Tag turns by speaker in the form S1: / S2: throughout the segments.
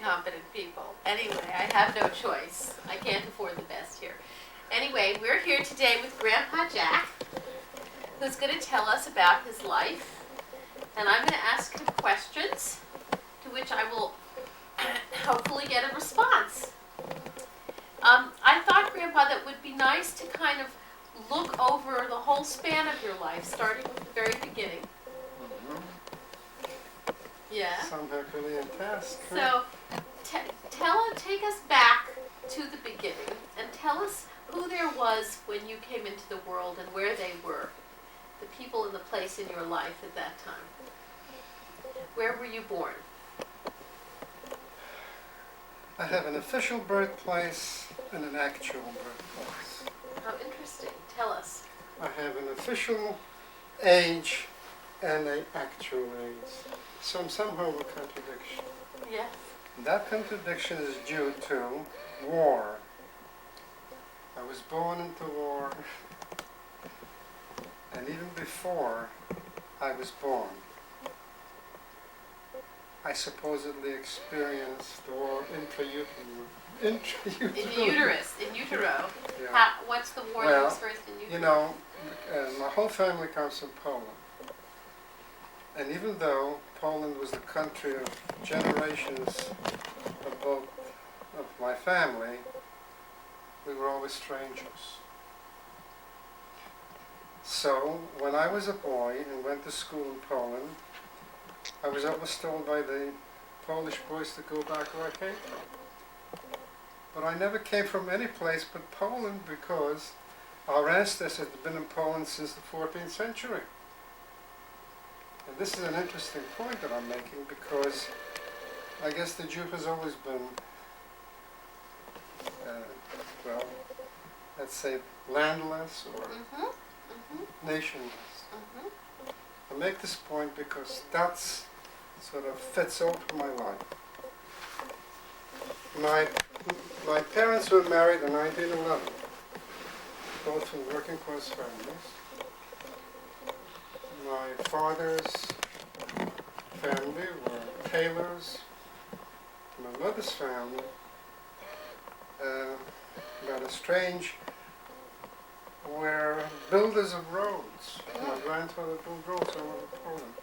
S1: incompetent people. Anyway, I have no choice. I can't afford the best here. Anyway, we're here today with Grandpa Jack, who's going to tell us about his life. And I'm going to ask him questions to which I will hopefully get a response. I thought, Grandpa, that would be nice to kind of look over the whole span of your life, starting with the very beginning. Yeah.
S2: Sounds really intense.
S1: So, take us back to the beginning and tell us who there was when you came into the world and where they were, the people and the place in your life at that time. Where were you born?
S2: I have an official birthplace and an actual birthplace.
S1: How interesting. Tell us.
S2: I have an official age and an actual age. So I'm somehow a contradiction.
S1: Yes.
S2: That contradiction is due to war. I was born into war, and even before I was born, I supposedly experienced the war intra-utero.
S1: In the uterus, in utero.
S2: Yeah.
S1: What's the war that was first in utero?
S2: You know, my whole family comes from Poland. And even though Poland was the country of generations of both of my family, we were always strangers. So, when I was a boy and went to school in Poland, I was always told by the Polish boys to go back where I came from. But I never came from any place but Poland because our ancestors had been in Poland since the 14th century. And this is an interesting point that I'm making because I guess the Jew has always been, well, let's say landless or nationless. I make this point because that's sort of fits over my life. My parents were married in 1911, both from working class families. My father's family were tailors. My mother's family, rather strange, were builders of roads. My grandfather built roads all over Poland.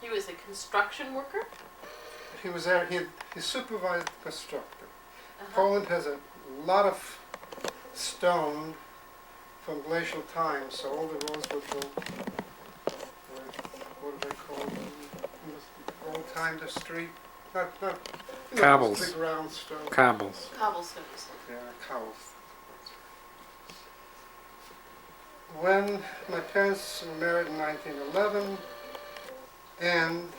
S1: He was a construction worker?
S2: He was there, he supervised construction. Poland has a lot of stone from glacial times, so all the roads were built, what do they call them? Old time, the street, not
S3: Cobbles.
S2: big round stone.
S3: Cobbles.
S1: Cobblestones.
S2: Yeah, cobbles. When my parents were married in 1911, and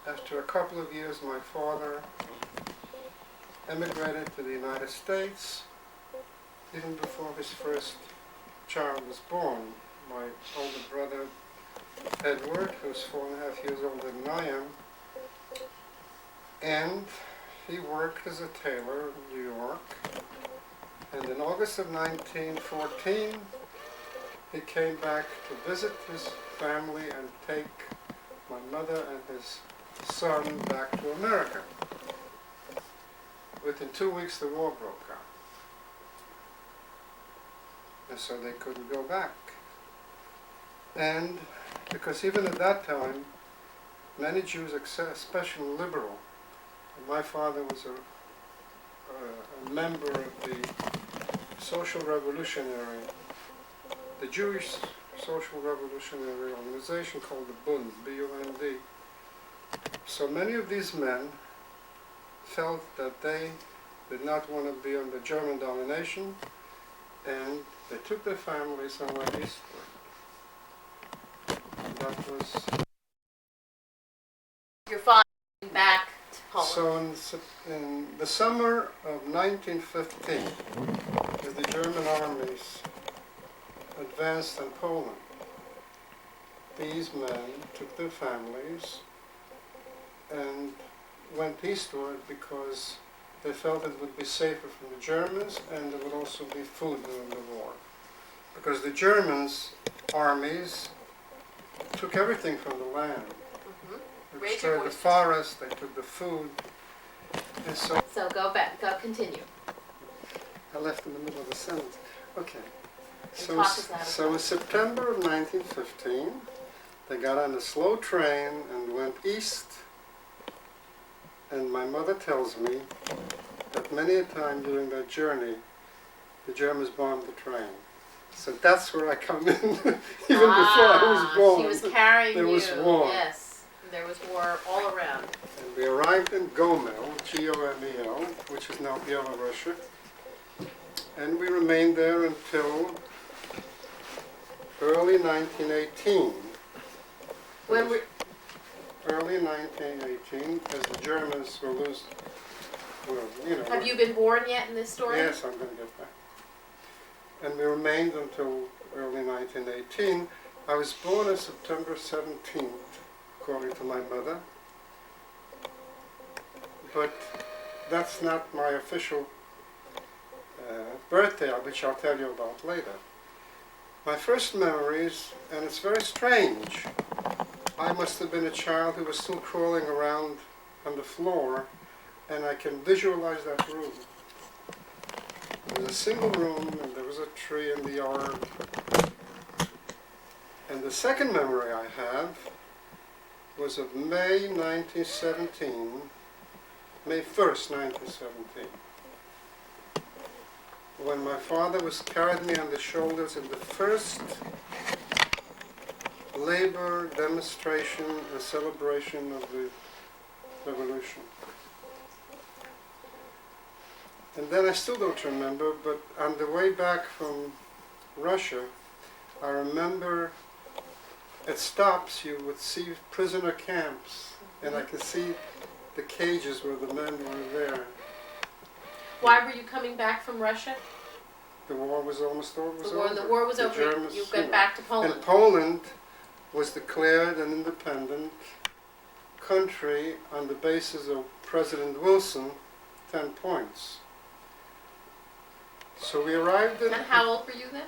S2: after a couple of years, my father emigrated to the United States. Even before his first child was born, my older brother, Edward, who's 4.5 years older than I am, and he worked as a tailor in New York. And in August of 1914, he came back to visit his family and take my mother and his son back to America. Within 2 weeks, the war broke out. And so they couldn't go back. And because even at that time, many Jews, especially liberal, and my father was a member of the social revolutionary, the Jewish social revolutionary organization called the Bund, B-U-N-D. So many of these men felt that they did not want to be under German domination, and they took their families and went eastward. And that was...
S1: Your father came back to Poland.
S2: So in the summer of 1915, as the German armies advanced in Poland, these men took their families and went eastward because they felt it would be safer from the Germans and there would also be food during the war. Because the Germans' armies took everything from the land. destroyed the forest, they took the food. And so
S1: go back, continue.
S2: I left in the middle of the sentence. Okay. So,
S1: talk us out of
S2: so in September of 1915, they got on a slow train and went east. And my mother tells me that many a time during that journey, the Germans bombed the train. So that's where I come in. Even before I was born,
S1: she was carrying
S2: there
S1: you.
S2: was war.
S1: Yes, there was war all around.
S2: And we arrived in Gomel, G-O-M-E-L, which is now Belarus. And we remained there until early 1918.
S1: When we
S2: Early 1918, as the Germans were losing. Well, you know.
S1: Have you been born yet in this story?
S2: Yes, I'm going to get back. And we remained until early 1918. I was born on September 17th, according to my mother. But that's not my official birthday, which I'll tell you about later. My first memories, and it's very strange, I must have been a child who was still crawling around on the floor, and I can visualize that room. There was a single room, and there was a tree in the yard. And the second memory I have was of May 1917, May 1st, 1917, when my father carried me on the shoulders in the first labor demonstration and celebration of the revolution. And then I still don't remember, but on the way back from Russia, I remember at stops you would see prisoner camps, and I could see the cages where the men were there.
S1: Why were you coming back from Russia?
S2: The war was almost over.
S1: The war was over.
S2: Germans,
S1: you got back to Poland.
S2: And Poland was declared an independent country on the basis of President Wilson, 10 points. So we arrived in...
S1: And how old were you then?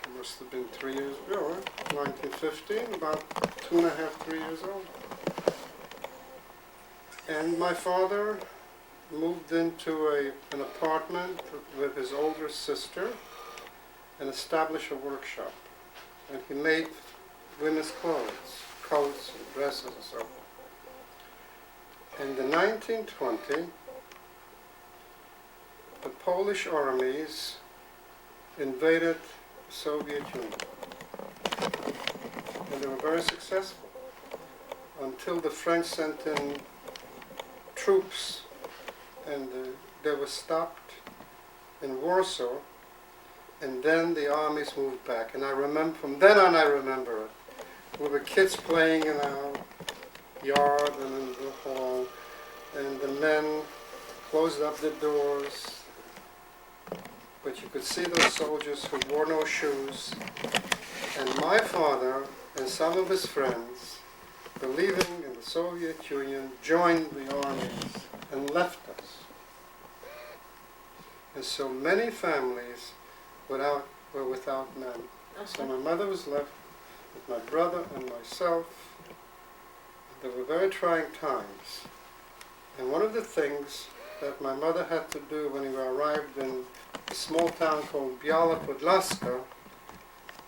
S2: It must have been 3 years ago, 1915, about 2.5, 3 years old. And my father moved into an apartment with his older sister and established a workshop. And he made women's clothes, coats and dresses and so forth. And in 1920, the Polish armies invaded the Soviet Union. And they were very successful until the French sent in troops, and they were stopped in Warsaw, and then the armies moved back. And I remember, from then on I remember it. We were kids playing in our yard and in the hall, and the men closed up the doors, but you could see those soldiers who wore no shoes. And my father and some of his friends, believing in the Soviet Union, joined the armies and left us. And so many families were without men. So my mother was left with my brother and myself. There were very trying times. And one of the things that my mother had to do when we arrived in a small town called Biała Podlaska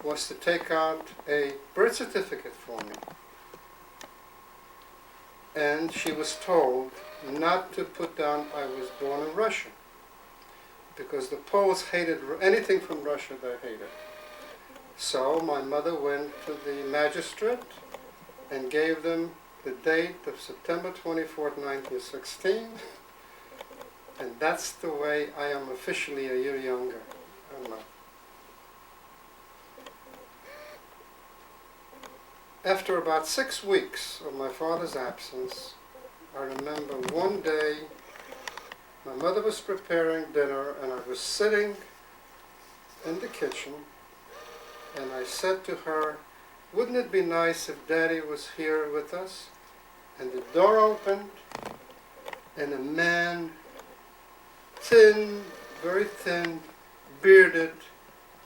S2: was to take out a birth certificate for me. And she was told not to put down I was born in Russia, because the Poles hated anything from Russia, they hated. So my mother went to the magistrate and gave them the date of September 24th, 1916, and that's the way I am officially a year younger. After about 6 weeks of my father's absence, I remember one day my mother was preparing dinner and I was sitting in the kitchen, and I said to her, "Wouldn't it be nice if Daddy was here with us?" And the door opened, and a man, thin, very thin, bearded,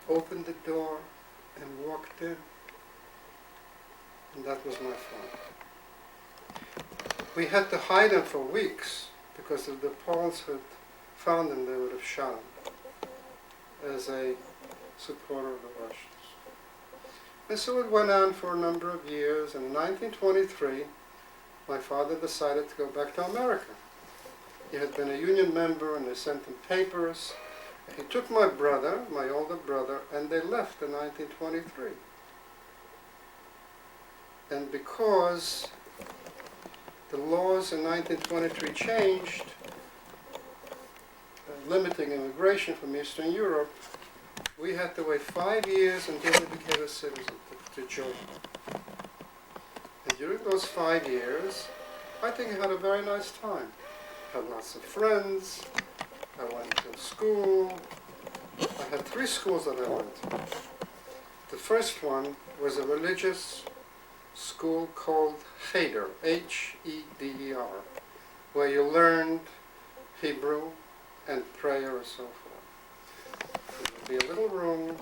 S2: opened the door and walked in. And that was my father. We had to hide them for weeks because if the Poles had found them, they would have shot him as a supporter of the Russians. And so it went on for a number of years. And in 1923, my father decided to go back to America. He had been a union member and they sent him papers. He took my brother, my older brother, and they left in 1923. And because the laws in 1923 changed, limiting immigration from Eastern Europe, we had to wait 5 years until we became a citizen to join. And during those 5 years, I think I had a very nice time. I had lots of friends. I went to school. I had 3 schools that I went to. The first one was a religious school called Cheder, H-E-D-E-R, where you learned Hebrew and prayer and so forth. There would be a little room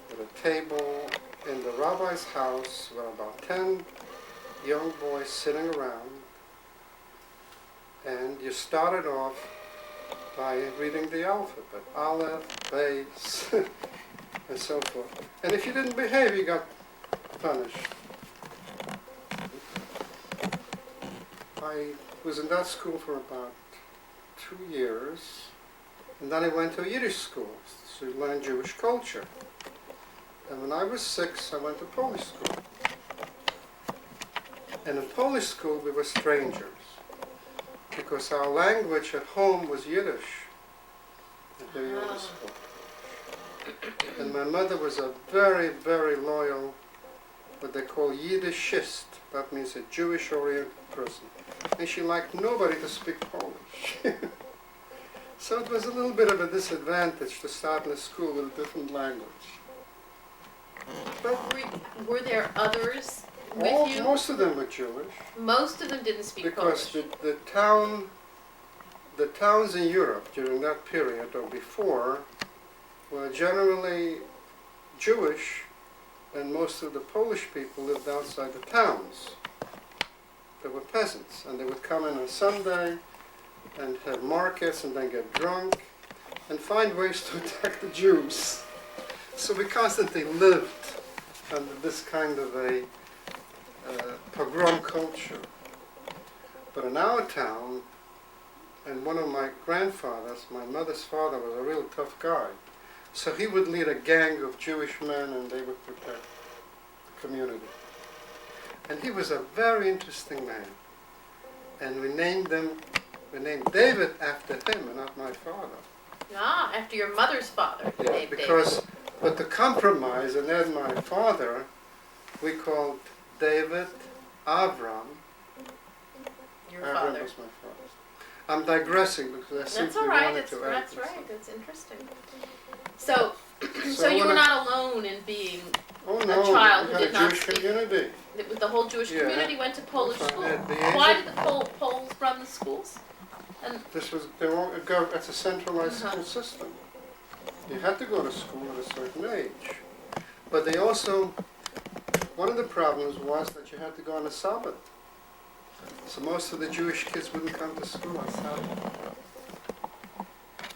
S2: with a table in the rabbi's house with about 10 young boys sitting around, and you started off by reading the alphabet, Aleph, Beis, and so forth. And if you didn't behave, you got punished. I was in that school for about 2 years, and then I went to a Yiddish school to learn Jewish culture. And when I was 6, I went to Polish school. And in Polish school, we were strangers, because our language at home was Yiddish at the Yiddish school. And my mother was a very, very loyal, what they call Yiddishist. That means a Jewish-oriented person. And she liked nobody to speak Polish. So it was a little bit of a disadvantage to start in a school with a different language. But
S1: Were there others with you?
S2: most of them were Jewish.
S1: Most of them didn't speak
S2: Because
S1: Polish.
S2: the towns in Europe during that period or before were generally Jewish, and most of the Polish people lived outside the towns. They were peasants, and they would come in on Sunday and have markets and then get drunk and find ways to attack the Jews. So we constantly lived under this kind of a pogrom culture. But in our town, and one of my grandfathers, my mother's father, was a real tough guy. So he would lead a gang of Jewish men and they would protect the community. And he was a very interesting man. And we named David after him and not my father.
S1: Ah, after your mother's father,
S2: Yeah,
S1: David.
S2: because, but the compromise, and then my father, we called David Avram.
S1: Your
S2: Avram
S1: father.
S2: was my father. I'm digressing because I
S1: That's
S2: simply
S1: all right.
S2: wanted to add
S1: That's
S2: this.
S1: right. That's interesting. So,
S2: So
S1: you
S2: when
S1: were
S2: I-
S1: not alone in being.
S2: Oh no,
S1: child
S2: we
S1: who
S2: had
S1: did
S2: a
S1: not
S2: Jewish
S1: speak.
S2: community.
S1: The whole Jewish
S2: Yeah.
S1: community went to Polish
S2: That's
S1: school.
S2: right. At the age
S1: Why
S2: of-
S1: did the Poles run the schools? And
S2: This was it's a centralized
S1: Uh-huh.
S2: school system. You had to go to school at a certain age. But they also, one of the problems was that you had to go on a Sabbath. So most of the Jewish kids wouldn't come to school on Sabbath.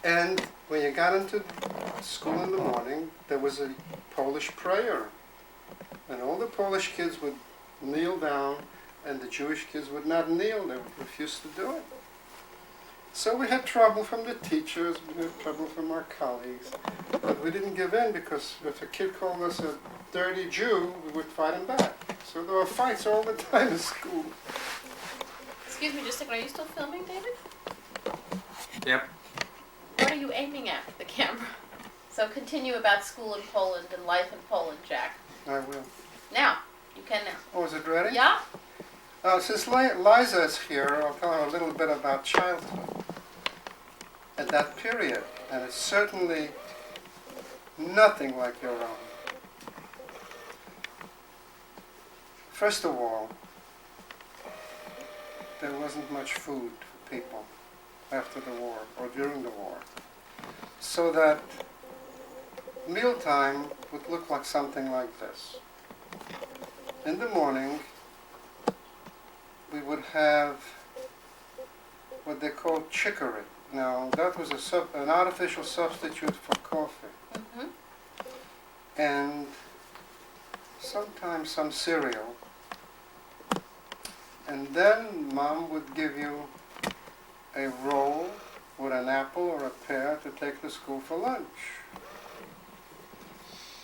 S2: And when you got into school in the morning, there was a Polish prayer. And all the Polish kids would kneel down, and the Jewish kids would not kneel. They would refuse to do it. So we had trouble from the teachers, we had trouble from our colleagues, but we didn't give in because if a kid called us a dirty Jew, we would fight him back. So there were fights all the time in school.
S1: excuse me, just a second. Are you still filming, David?
S3: Yep.
S1: What are you aiming at with the camera? So continue about school in Poland and life in Poland, Jack.
S2: I will.
S1: Now, you can now.
S2: Oh, is it ready?
S1: Yeah.
S2: Since Liza is here, I'll tell her a little bit about childhood at that period, and it's certainly nothing like your own. First of all, there wasn't much food for people after the war or during the war, so that mealtime would look like something like this. In the morning, we would have what they call chicory. Now, that was an artificial substitute for coffee.
S1: Mm-hmm.
S2: And sometimes some cereal. And then Mom would give you a roll with an apple or a pear to take to school for lunch.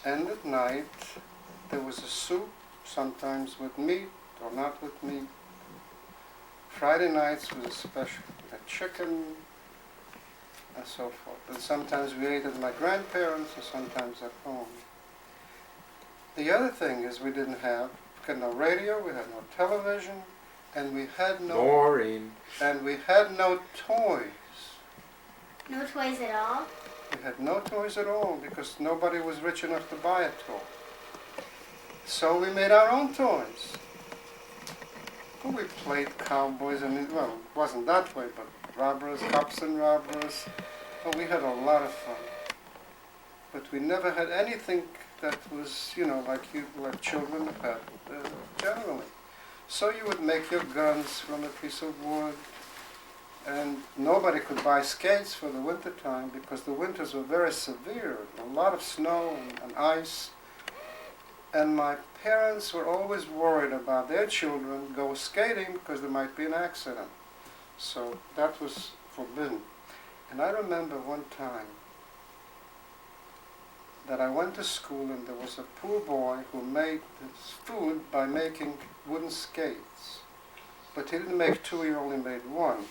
S2: And at night, there was a soup, sometimes with meat or not with meat. Friday nights was special, a chicken, and so forth. And sometimes we ate at my grandparents' and sometimes at home. The other thing is we had no radio, we had no television, and we had no
S3: Boring.
S2: and we had no toys.
S4: No toys at all?
S2: We had no toys at all because nobody was rich enough to buy a toy. So we made our own toys. Well, we played cowboys and, well, it wasn't that way, but robbers, cops and robbers. Well, we had a lot of fun. But we never had anything that was, like children had generally. So you would make your guns from a piece of wood, and nobody could buy skates for the winter time because the winters were very severe, a lot of snow and ice. And my parents were always worried about their children go skating because there might be an accident. So that was forbidden. And I remember one time that I went to school and there was a poor boy who made his food by making wooden skates. But he didn't make two, he only made one.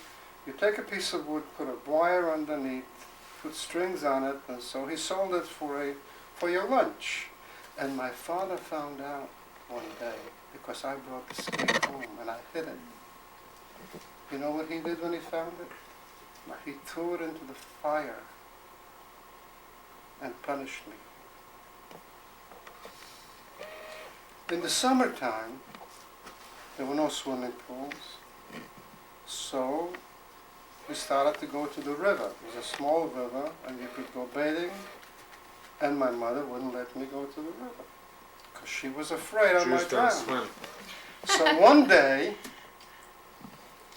S2: You take a piece of wood, put a wire underneath, put strings on it, and so he sold it for your lunch. And my father found out one day because I brought the skate home and I hid it. You know what he did when he found it? He threw it into the fire and punished me. In the summertime, there were no swimming pools, so we started to go to the river. It was a small river, and you could go bathing, and my mother wouldn't let me go to the river because she was afraid I might
S3: Jews don't
S2: drown.
S3: swim.
S2: So one day,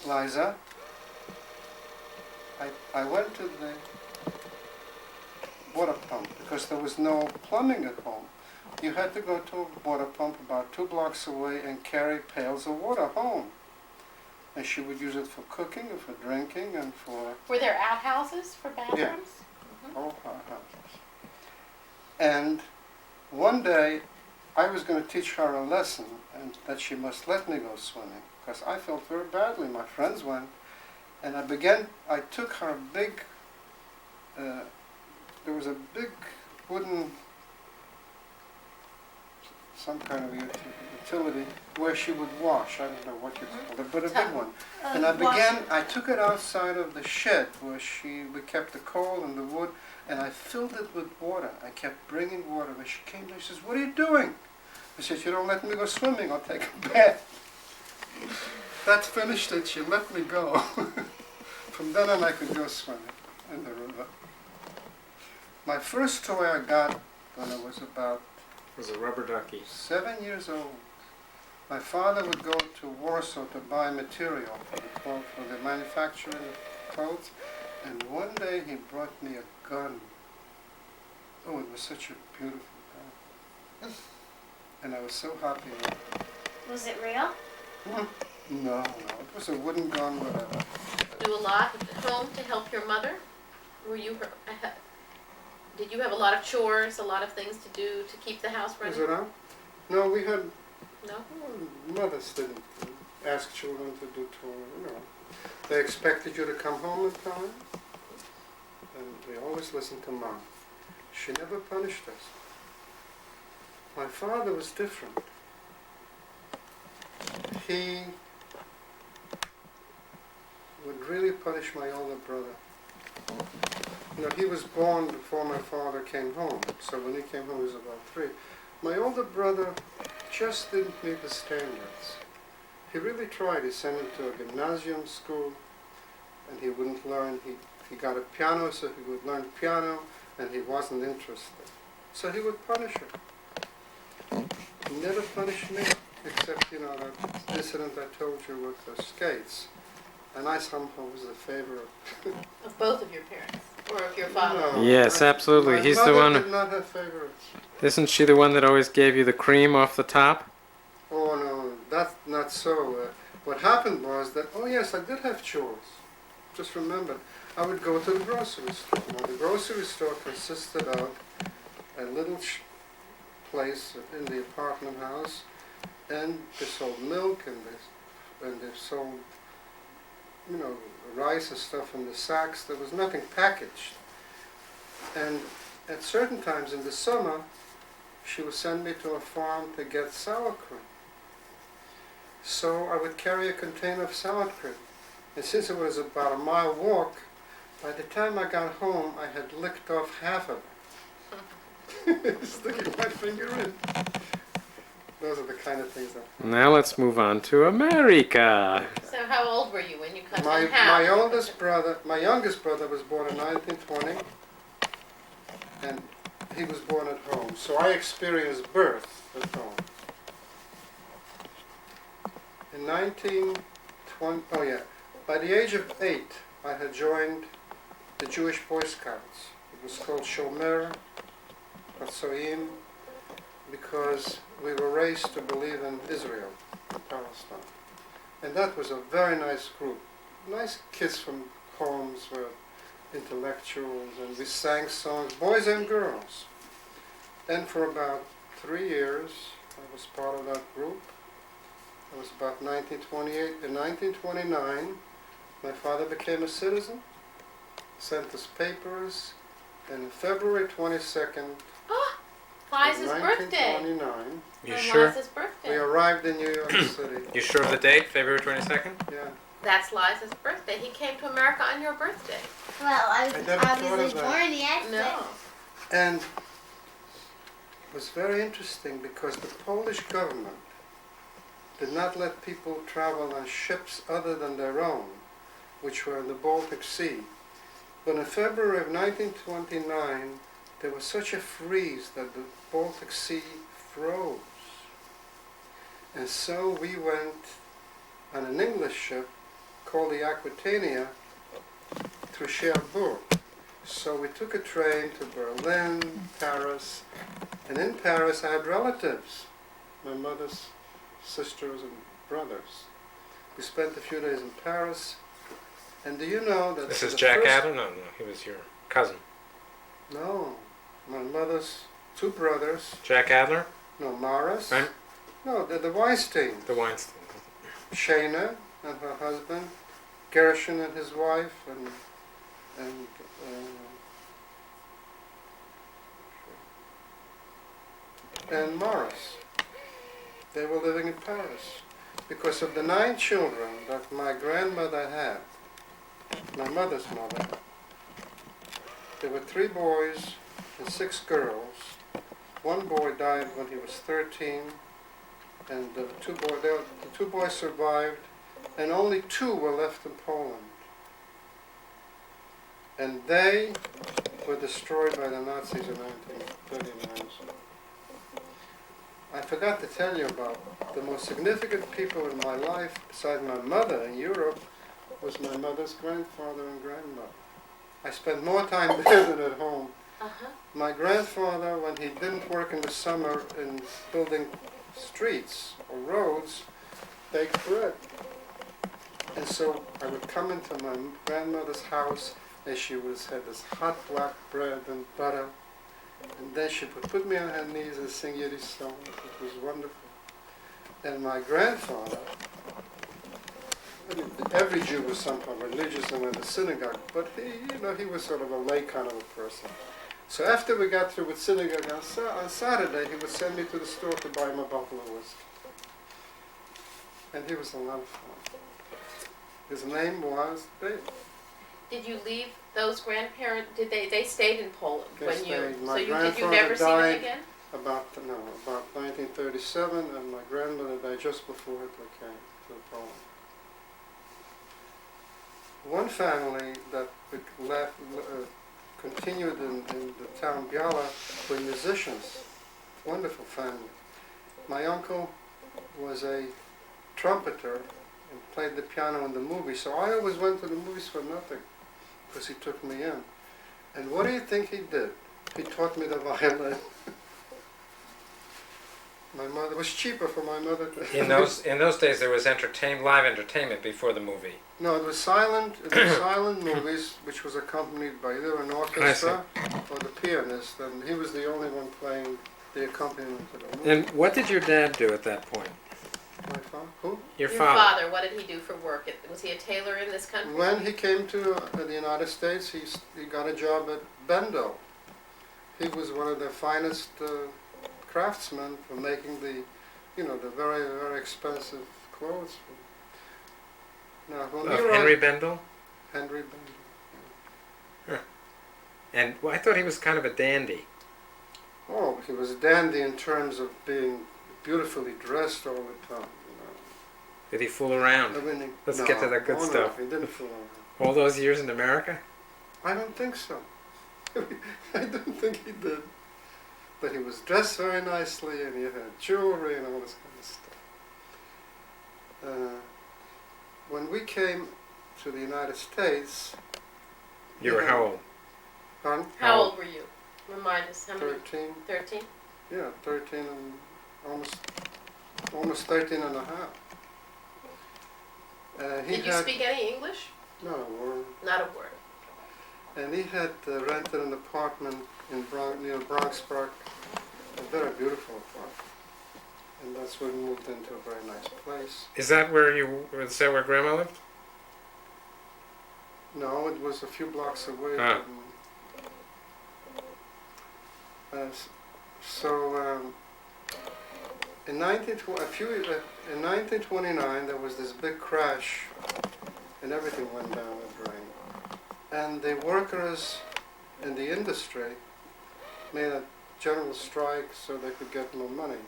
S2: Liza, I went to the water pump because there was no plumbing at home. You had to go to a water pump about 2 blocks away and carry pails of water home. And she would use it for cooking and for drinking and for
S1: Were there outhouses for bathrooms?
S2: all our houses. And one day I was going to teach her a lesson and that she must let me go swimming because I felt very badly. My friends went. And I took her big, there was a big wooden, some kind of utility where she would wash. I don't know what you call it, but a big one. And I took it outside of the shed where we kept the coal and the wood, and I filled it with water. I kept bringing water. When she came down, she says, "What are you doing?" I said, "You don't let me go swimming, I'll take a bath." That finished it. She let me go. From then on, I could go swimming in the river. My first toy I got when I was about
S3: It was a rubber ducky.
S2: 7 years old. My father would go to Warsaw to buy material for the manufacturing of clothes, and one day he brought me a gun. Oh, it was such a beautiful gun. And I was so happy with it.
S4: Was it real?
S2: No, it was a wooden gun with a...
S1: Do a lot at home to help your mother? Did you have a lot of chores, a lot of things to do to keep the house running?
S2: Is it out? No, we had...
S1: No?
S2: Mothers didn't ask children to do chores, They expected you to come home in time, and we always listened to Mom. She never punished us. My father was different. He would really punish my older brother. He was born before my father came home, so when he came home he was about 3. My older brother just didn't meet the standards. He really tried. He sent him to a gymnasium school, and he wouldn't learn. He got a piano so he would learn piano, and he wasn't interested. So he would punish him. He never punished me. except, that incident I told you with the skates. And I somehow was the favorite.
S1: Of both of your parents, or of your father?
S2: No,
S3: Yes, absolutely.
S2: My
S3: He's
S2: mother
S3: the one.
S2: did not have favorites.
S3: Isn't she the one that always gave you the cream off the top?
S2: Oh no, that's not so. What happened was that, oh yes, I did have chores. Just remember, I would go to the grocery store. The grocery store consisted of a little place in the apartment house, and they sold milk, and they sold, rice and stuff in the sacks. There was nothing packaged. And at certain times in the summer, she would send me to a farm to get sour cream. So I would carry a container of sour cream. And since it was about a mile walk, by the time I got home, I had licked off half of it. Sticking my finger in. Those are the kind of things that...
S3: Now let's move on to America.
S1: So how old were you when you cut
S2: My
S1: them half?
S2: my youngest brother was born in 1920, and he was born at home. So I experienced birth at home. In 1920, by the age of 8, I had joined the Jewish Boy Scouts. It was called Shomer Hatzoim, because we were raised to believe in Israel, Palestine. And that was a very nice group. Nice kids from homes were intellectuals, and we sang songs, boys and girls. And for about 3 years, I was part of that group. It was about 1928. In 1929, my father became a citizen, sent us papers, and on February 22nd,
S1: Liza's birthday.
S2: 1929,
S3: You
S1: On
S3: sure?
S1: Liza's
S2: we
S1: birthday.
S2: arrived in New York City.
S3: You sure of the date? February 22nd?
S2: Yeah.
S1: That's Liza's birthday. He came to America on your birthday.
S4: Well, I
S2: I
S4: was
S2: never thought
S4: obviously
S2: of that.
S4: born yet,
S1: No.
S2: And it was very interesting because the Polish government did not let people travel on ships other than their own, which were in the Baltic Sea. But in February of 1929, there was such a freeze that the Baltic Sea froze. And so we went on an English ship called the Aquitania through Cherbourg. So we took a train to Berlin, Paris, and in Paris I had relatives, my mother's sisters and brothers. We spent a few days in Paris, and do you know that...
S3: This
S2: for
S3: is
S2: the
S3: Jack
S2: first-
S3: Adler? No, he was your cousin.
S2: No, my mother's two brothers,
S3: Jack Adler?
S2: no, Morris,
S3: Right.
S2: no, the Weinsteins,
S3: The Weinstein.
S2: Shana and her husband, Gershon and his wife, and Morris. They were living in Paris. Because of the 9 children that my grandmother had, my mother's mother, there were 3 boys and 6 girls. One boy died when he was 13, and the two boys survived, and only 2 were left in Poland. And they were destroyed by the Nazis in 1939. I forgot to tell you about the most significant people in my life, besides my mother in Europe, was my mother's grandfather and grandmother. I spent more time there than at home.
S1: Uh-huh.
S2: My grandfather, when he didn't work in the summer in building streets or roads, baked bread. And so I would come into my grandmother's house, and she had this hot black bread and butter. And then she would put me on her knees and sing Yiddish songs. It was wonderful. And my grandfather, I mean, every Jew was somehow religious and went to synagogue, but he was sort of a lay kind of a person. So after we got through with synagogue on Saturday, he would send me to the store to buy him a bottle of whiskey. And he was a lot of fun. His name was David.
S1: Did you leave those grandparents? Did they stayed in Poland
S2: They
S1: when
S2: stayed.
S1: you?
S2: My
S1: So did you
S2: grandfather
S1: never see them
S2: died
S1: again?
S2: about 1937, and my grandmother died just before Hitler came to Poland. One family that continued in the town Biala were musicians. Wonderful family. My uncle was a trumpeter and played the piano in the movie. So I always went to the movies for nothing because he took me in. And what do you think he did? He taught me the violin. My mother, it was cheaper for my mother to...
S3: In those days, there was live entertainment before the movie.
S2: No, it was silent movies, which was accompanied by either an orchestra or the pianist, and he was the only one playing the accompaniment to the movie.
S3: And what did your dad do at that point?
S2: My father? Who?
S3: Your
S1: Your
S3: father.
S1: father, what did he do for work? Was he a tailor in this country?
S2: When he came to the United States, he got a job at Bendo. He was one of the finest craftsmen for making the very, very expensive clothes. Now, when
S3: Of
S2: we were
S3: Henry Bendel?
S2: Henry Bendo.
S3: And well, I thought he was kind of a dandy.
S2: Oh, he was a dandy in terms of being beautifully dressed all the time.
S3: Did he fool around?
S2: I mean,
S3: Let's get to the good stuff.
S2: No, he didn't fool around.
S3: All those years in America?
S2: I don't think so. I don't think he did. But he was dressed very nicely, and he had jewelry and all this kind of stuff. When we came to the United States...
S3: You were how old?
S2: Pardon?
S1: How old were you? Remind us, how many?
S2: 13.
S1: 13?
S2: Yeah, 13 and almost 13 and a half.
S1: Did you speak any English?
S2: No,
S1: Not a word.
S2: and he had rented an apartment in near Bronx Park, a very beautiful apartment. And that's when we moved into a very nice place.
S3: Is that where Grandma lived?
S2: No, it was a few blocks away.
S3: Ah.
S2: In 1929, there was this big crash, and everything went down the drain. And the workers in the industry made a general strike so they could get more money.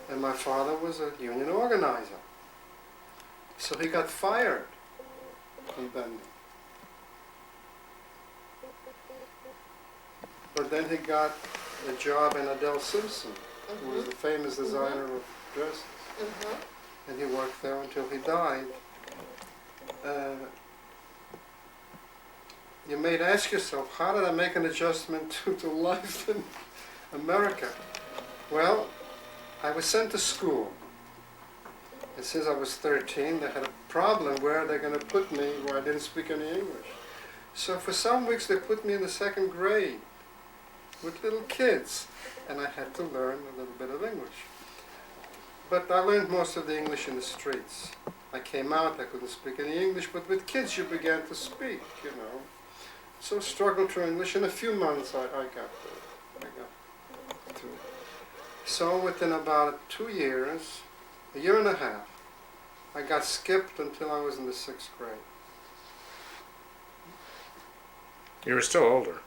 S2: And my father was a union organizer, so he got fired from Bending. But then he got a job in Adele Simpson, who was the famous designer of dresses. And he worked there until he died. You may ask yourself, how did I make an adjustment to life in America? Well, I was sent to school. And since I was 13, they had a problem where they're going to put me where I didn't speak any English. So for some weeks they put me in the second grade with little kids, and I had to learn a little bit of English. But I learned most of the English in the streets. I came out, I couldn't speak any English, but with kids you began to speak, you know. So struggled through English. In a few months I got through. So within about 2 years, a year and a half, I got skipped until I was in the 6th grade.
S3: You were still older.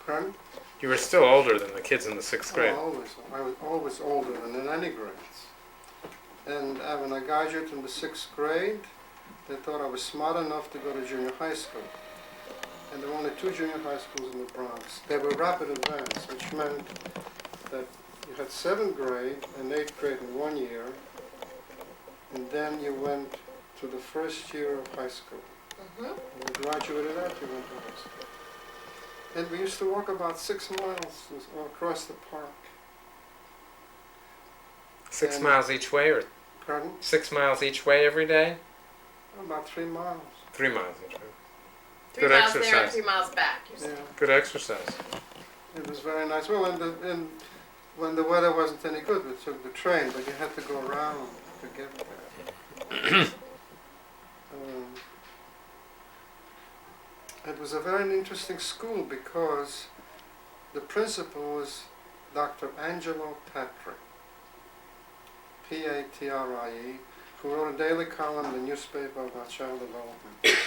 S2: Pardon?
S3: You were still older than the kids in the 6th grade.
S2: Oh, I was always older than in any grades. And when I graduated from the 6th grade, they thought I was smart enough to go to junior high school. And there were only 2 junior high schools in the Bronx. They were rapid advance, which meant that you had 7th grade and 8th grade in 1 year, and then you went to the first year of high school. When you graduated that, you went to high school. And we used to walk about 6 miles across the park.
S3: 6
S2: And-
S3: miles each way, or
S2: Pardon?
S3: 6 miles each way every day?
S2: About 3 miles.
S3: 3 miles each way.
S1: 3
S3: Good
S1: miles there and
S3: exercise.
S1: 3 miles back. You're
S2: Yeah,
S1: saying.
S3: Good exercise.
S2: it was very nice. Well, when the weather wasn't any good, we took the train, but you had to go around to get there. It was a very interesting school because the principal was Dr. Angelo Patrie, P-A-T-R-I-E, who wrote a daily column in the newspaper about child development.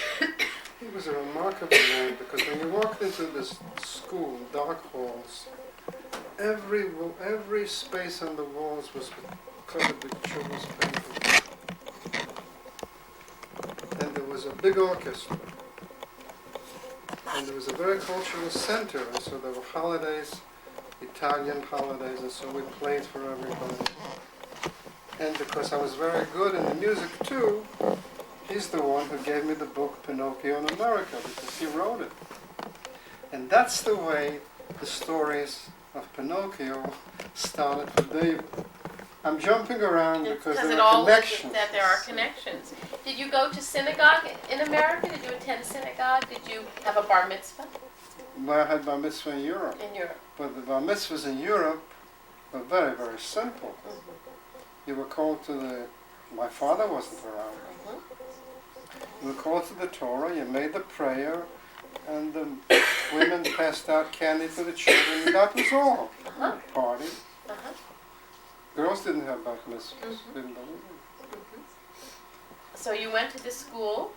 S2: He was a remarkable man because when you walked into this school, dark halls, every space on the walls was covered with children's paintings. And there was a big orchestra. And there was a very cultural center, and so there were holidays, Italian holidays, and so we played for everybody. And because I was very good in the music too, he's the one who gave me the book Pinocchio in America, because he wrote it. And that's the way the stories of Pinocchio started for David. I'm jumping around because there
S1: it
S2: are
S1: all
S2: connections.
S1: that there are connections. Did you go to synagogue in America? Did you attend synagogue? Did you have a bar mitzvah
S2: Well, I had bar mitzvah in Europe.
S1: in Europe?
S2: But the bar mitzvahs in Europe were very, very simple. You were called to the... My father wasn't around. You were called to the Torah, you made the prayer, and the women passed out candy to the children, and that was all. Party. Girls didn't have bar mitzvahs, didn't they?
S1: So you went to this school.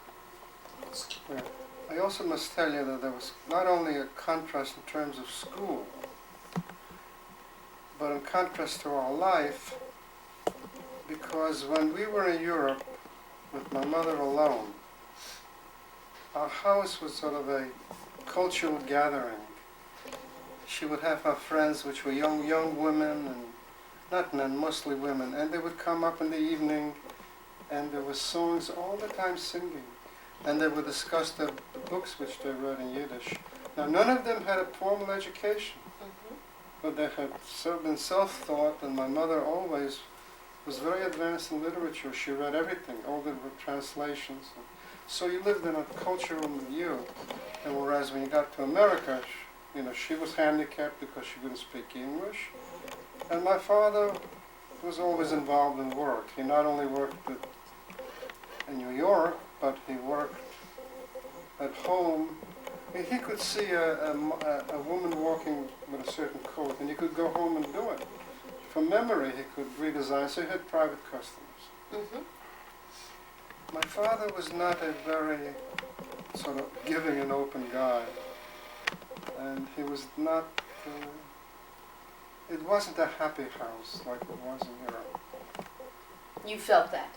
S2: Yeah. I also must tell you that there was not only a contrast in terms of school, but in contrast to our life, because when we were in Europe with my mother alone, our house was sort of a cultural gathering. She would have her friends, which were young women, and not men, mostly women, and they would come up in the evening, and there were songs all the time singing, and they would discuss the books which they read in Yiddish. Now, none of them had a formal education, but they had been self-taught, and my mother always was very advanced in literature. She read everything, all the translations. So you lived in a cultural milieu, and whereas when you got to America, she was handicapped because she couldn't speak English, and my father was always involved in work. He not only worked in New York, but he worked at home. He could see a woman walking with a certain coat, and he could go home and do it. From memory, he could redesign, so he had private customers. My father was not a very sort of giving and open guy, and he was not, it wasn't a happy house like it was in Europe.
S1: You felt that?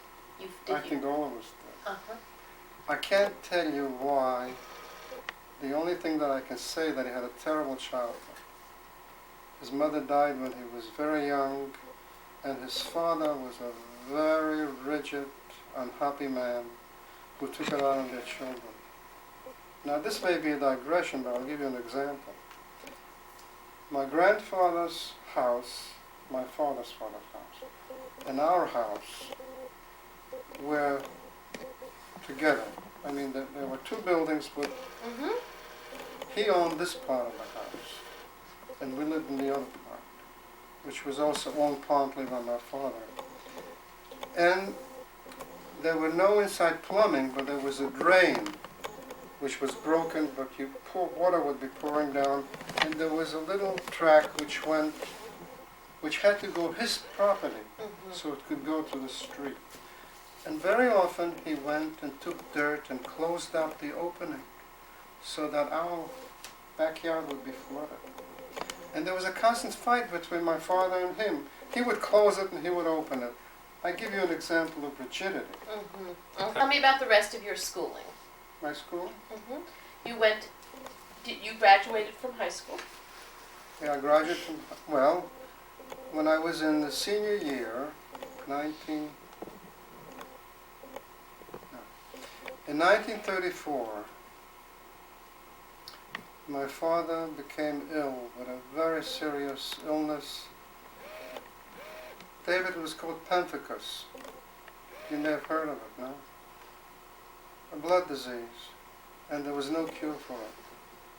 S2: I think all of us did. I can't tell you why. The only thing that I can say that he had a terrible childhood. His mother died when he was very young, and his father was a very rigid, unhappy man who took it out on their children. Now this may be a digression, but I'll give you an example. My grandfather's house, my father's house, and our house were together. I mean, there were two buildings, but he owned this part of the house, and we lived in the other part, which was also owned partly by my father. And there were no inside plumbing, but there was a drain, which was broken, but water would be pouring down, and there was a little track which had to go his property, so it could go to the street. And very often he went and took dirt and closed up the opening so that our backyard would be flooded. And there was a constant fight between my father and him. He would close it and he would open it. I give you an example of rigidity.
S1: Tell me about the rest of your schooling.
S2: My school?
S1: You graduated from high school?
S2: Yeah, I graduated from, well, when I was in the senior year, in 1934, my father became ill with a very serious illness. David, it was called pemphigus. You may have heard of it, no? A blood disease, and there was no cure for it.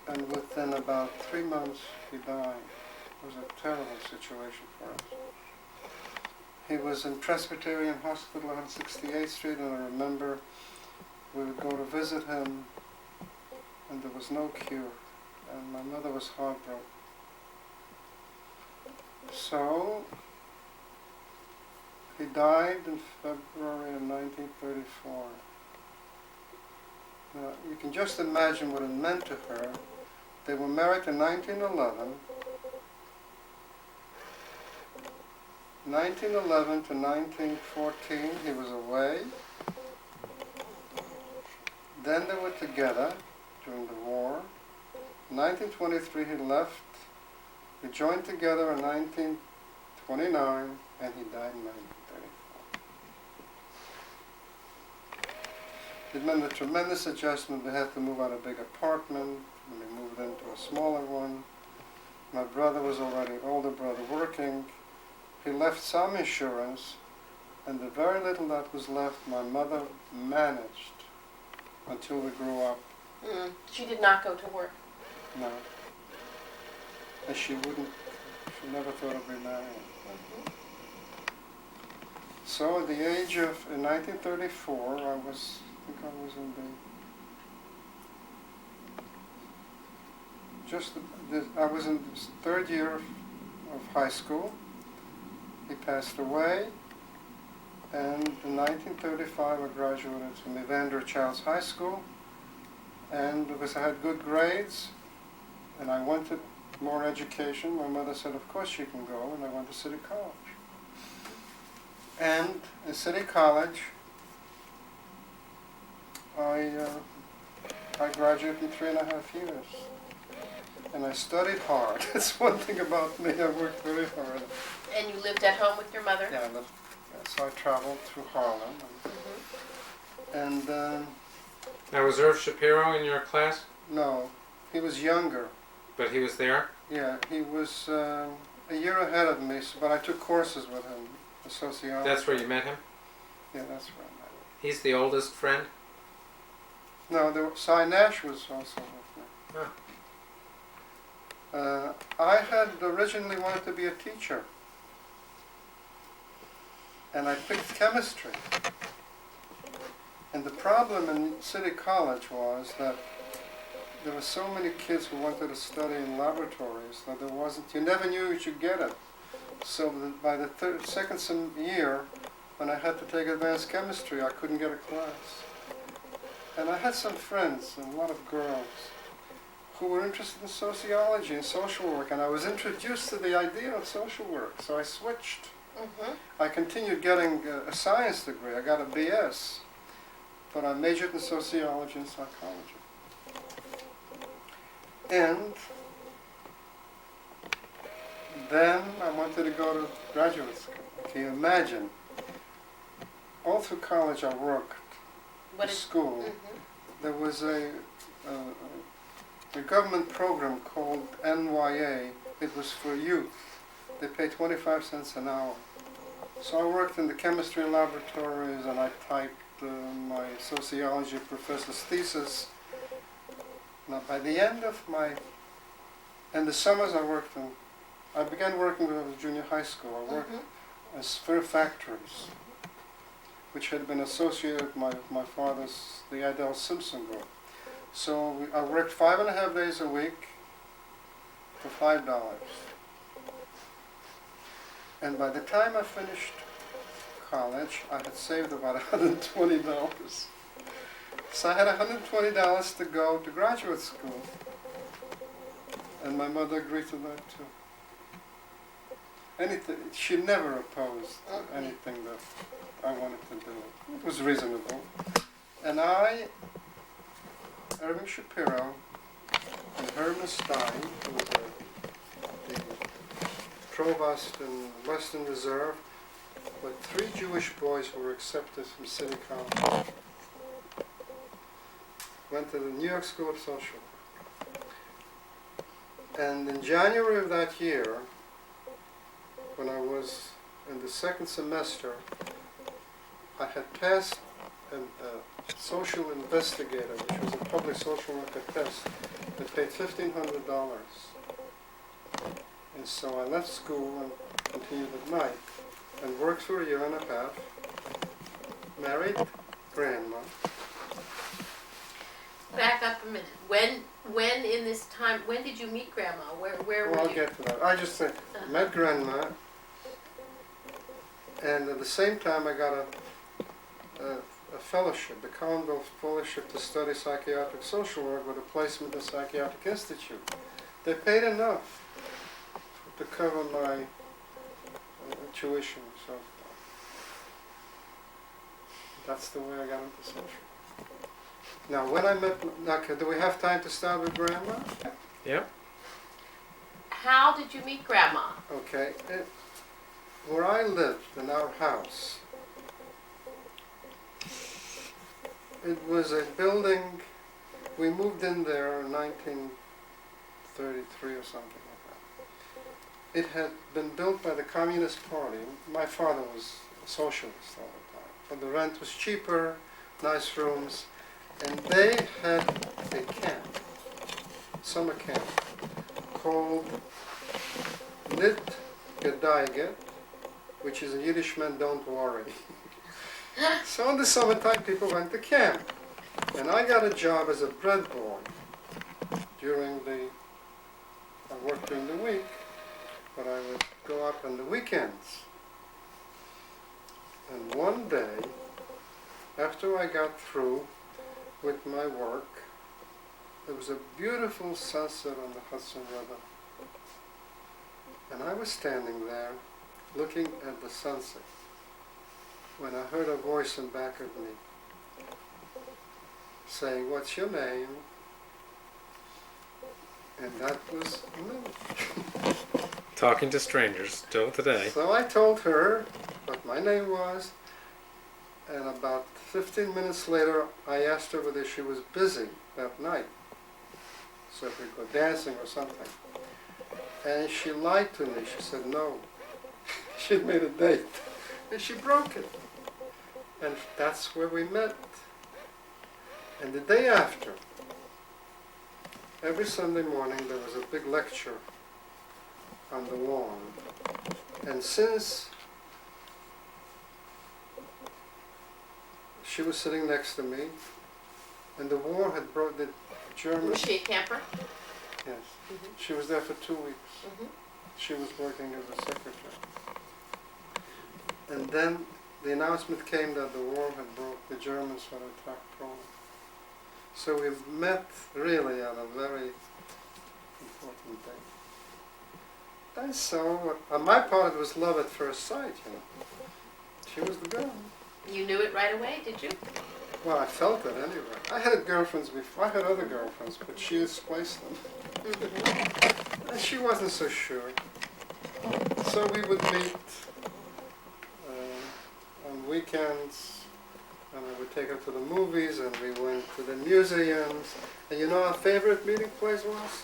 S2: And within about 3 months, he died. It was a terrible situation for us. He was in Presbyterian Hospital on 68th Street, and I remember we would go to visit him, and there was no cure, and my mother was heartbroken. So, he died in February of 1934. Now, you can just imagine what it meant to her. They were married in 1911. 1911 to 1914, he was away. Then they were together during the war. In 1923, he left. We joined together in 1929, and he died in 1934. It meant a tremendous adjustment. We had to move out of a big apartment, and we moved into a smaller one. My brother was already an older brother working. He left some insurance, and the very little that was left, my mother managed until we grew up.
S1: She did not go to work.
S2: No. And she never thought of remarrying. So at the age of, in 1934, I was in the third year of high school. He passed away, and in 1935 I graduated from Evander Childs High School, and because I had good grades, and I wanted more education, my mother said, of course you can go, and I went to City College. And in City College, I graduated in 3.5 years. And I studied hard. That's one thing about me, I worked very hard.
S1: And you lived at home with your mother?
S2: Yeah, so I traveled through Harlem. And
S3: Now, was Irv Shapiro in your class?
S2: no, he was younger.
S3: But he was there?
S2: Yeah, he was a year ahead of me, but I took courses with him, sociology.
S3: That's where you met him?
S2: Yeah, that's where I met him.
S3: He's the oldest friend?
S2: No, Cy Nash was also with me. I had originally wanted to be a teacher, and I picked chemistry. And the problem in City College was that there were so many kids who wanted to study in laboratories that you never knew you should get it. So by the second year, when I had to take advanced chemistry, I couldn't get a class. And I had some friends, and a lot of girls, who were interested in sociology and social work, and I was introduced to the idea of social work, so I switched. I continued getting a science degree. I got a BS, but I majored in sociology and psychology. And then I wanted to go to graduate school. Can you imagine? All through college I worked.
S1: What
S2: In school. There was a government program called NYA. It was for youth. They paid 25 cents an hour. So I worked in the chemistry laboratories, and I typed my sociology professor's thesis. Now, by the end of in the summers I began working when I was junior high school. I worked as for factories, which had been associated with my father's, the Adler Simpson Group. So I worked 5.5 days a week for $5. And by the time I finished college, I had saved about $120. So I had $120 to go to graduate school. And my mother agreed to that too. She never opposed anything that I wanted to do. It was reasonable. And Irving Shapiro, and Herman Stein, who was the provost in Western Reserve, were 3 Jewish boys who were accepted from City College. Went to the New York School of Social Work. And in January of that year, when I was in the second semester, I had passed a social investigator, which was a public social worker test, that paid $1,500. And so I left school and continued at night, and worked for a year and a half, married grandma.
S1: Back up a minute. When in this time, when did you meet Grandma? Where
S2: Well,
S1: were
S2: I'll
S1: you?
S2: get to that. I just met grandma, and at the same time I got a fellowship, the Commonwealth Fellowship to study psychiatric social work with a placement in the Psychiatric Institute. They paid enough to cover my tuition, so that's the way I got into social. Now, when I met, okay, do we have time to start with grandma?
S3: Yep.
S1: How did you meet Grandma?
S2: Okay, where I lived in our house, It was a building, we moved in there in 1933 or something like that. It had been built by the Communist Party. My father was a socialist all the time. But the rent was cheaper, nice rooms, and they had a camp, summer camp, called Nit Gedeiget, which is in Yiddish meant don't worry. So in the summertime people went to camp. And I got a job as a bread boy I worked during the week, but I would go up on the weekends. And one day, after I got through with my work, there was a beautiful sunset on the Hudson River. And I was standing there looking at the sunset when I heard a voice in back of me saying, "What's your name?" And that was me.
S3: Talking to strangers still today.
S2: So I told her what my name was, and about 15 minutes later I asked her whether she was busy that night, so if we could go dancing or something. And she lied to me. She said no. She'd made a date, and she broke it. And that's where we met. And the day after, every Sunday morning there was a big lecture on the lawn. And since she was sitting next to me, and the war had brought the Germans...
S1: Was she a camper?
S2: Yes.
S1: Mm-hmm.
S2: She was there for 2 weeks.
S1: Mm-hmm.
S2: She was working as a secretary. And then the announcement came that the war had brought the Germans had attacked Poland. So we met really on a very important day. And so, on my part, it was love at first sight, you know. She was the girl.
S1: You knew it right away, did you?
S2: Well, I felt it anyway. I had girlfriends before. I had other girlfriends, but she displaced them.
S1: Mm-hmm.
S2: And she wasn't so sure. So we would meet on weekends, and I would take her to the movies, and we went to the museums. And you know our favorite meeting place was?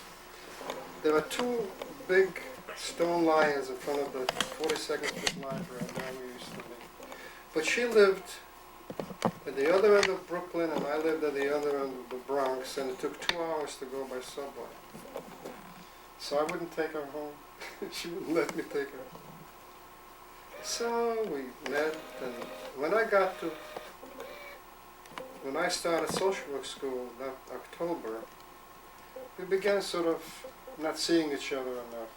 S2: There were 2 big stone lions in front of the 42nd Street Library, and there we used to meet. But she lived at the other end of Brooklyn, and I lived at the other end of the Bronx, and it took 2 hours to go by subway. So I wouldn't take her home. She wouldn't let me take her. So we met, and when I started social work school that October, we began sort of not seeing each other enough.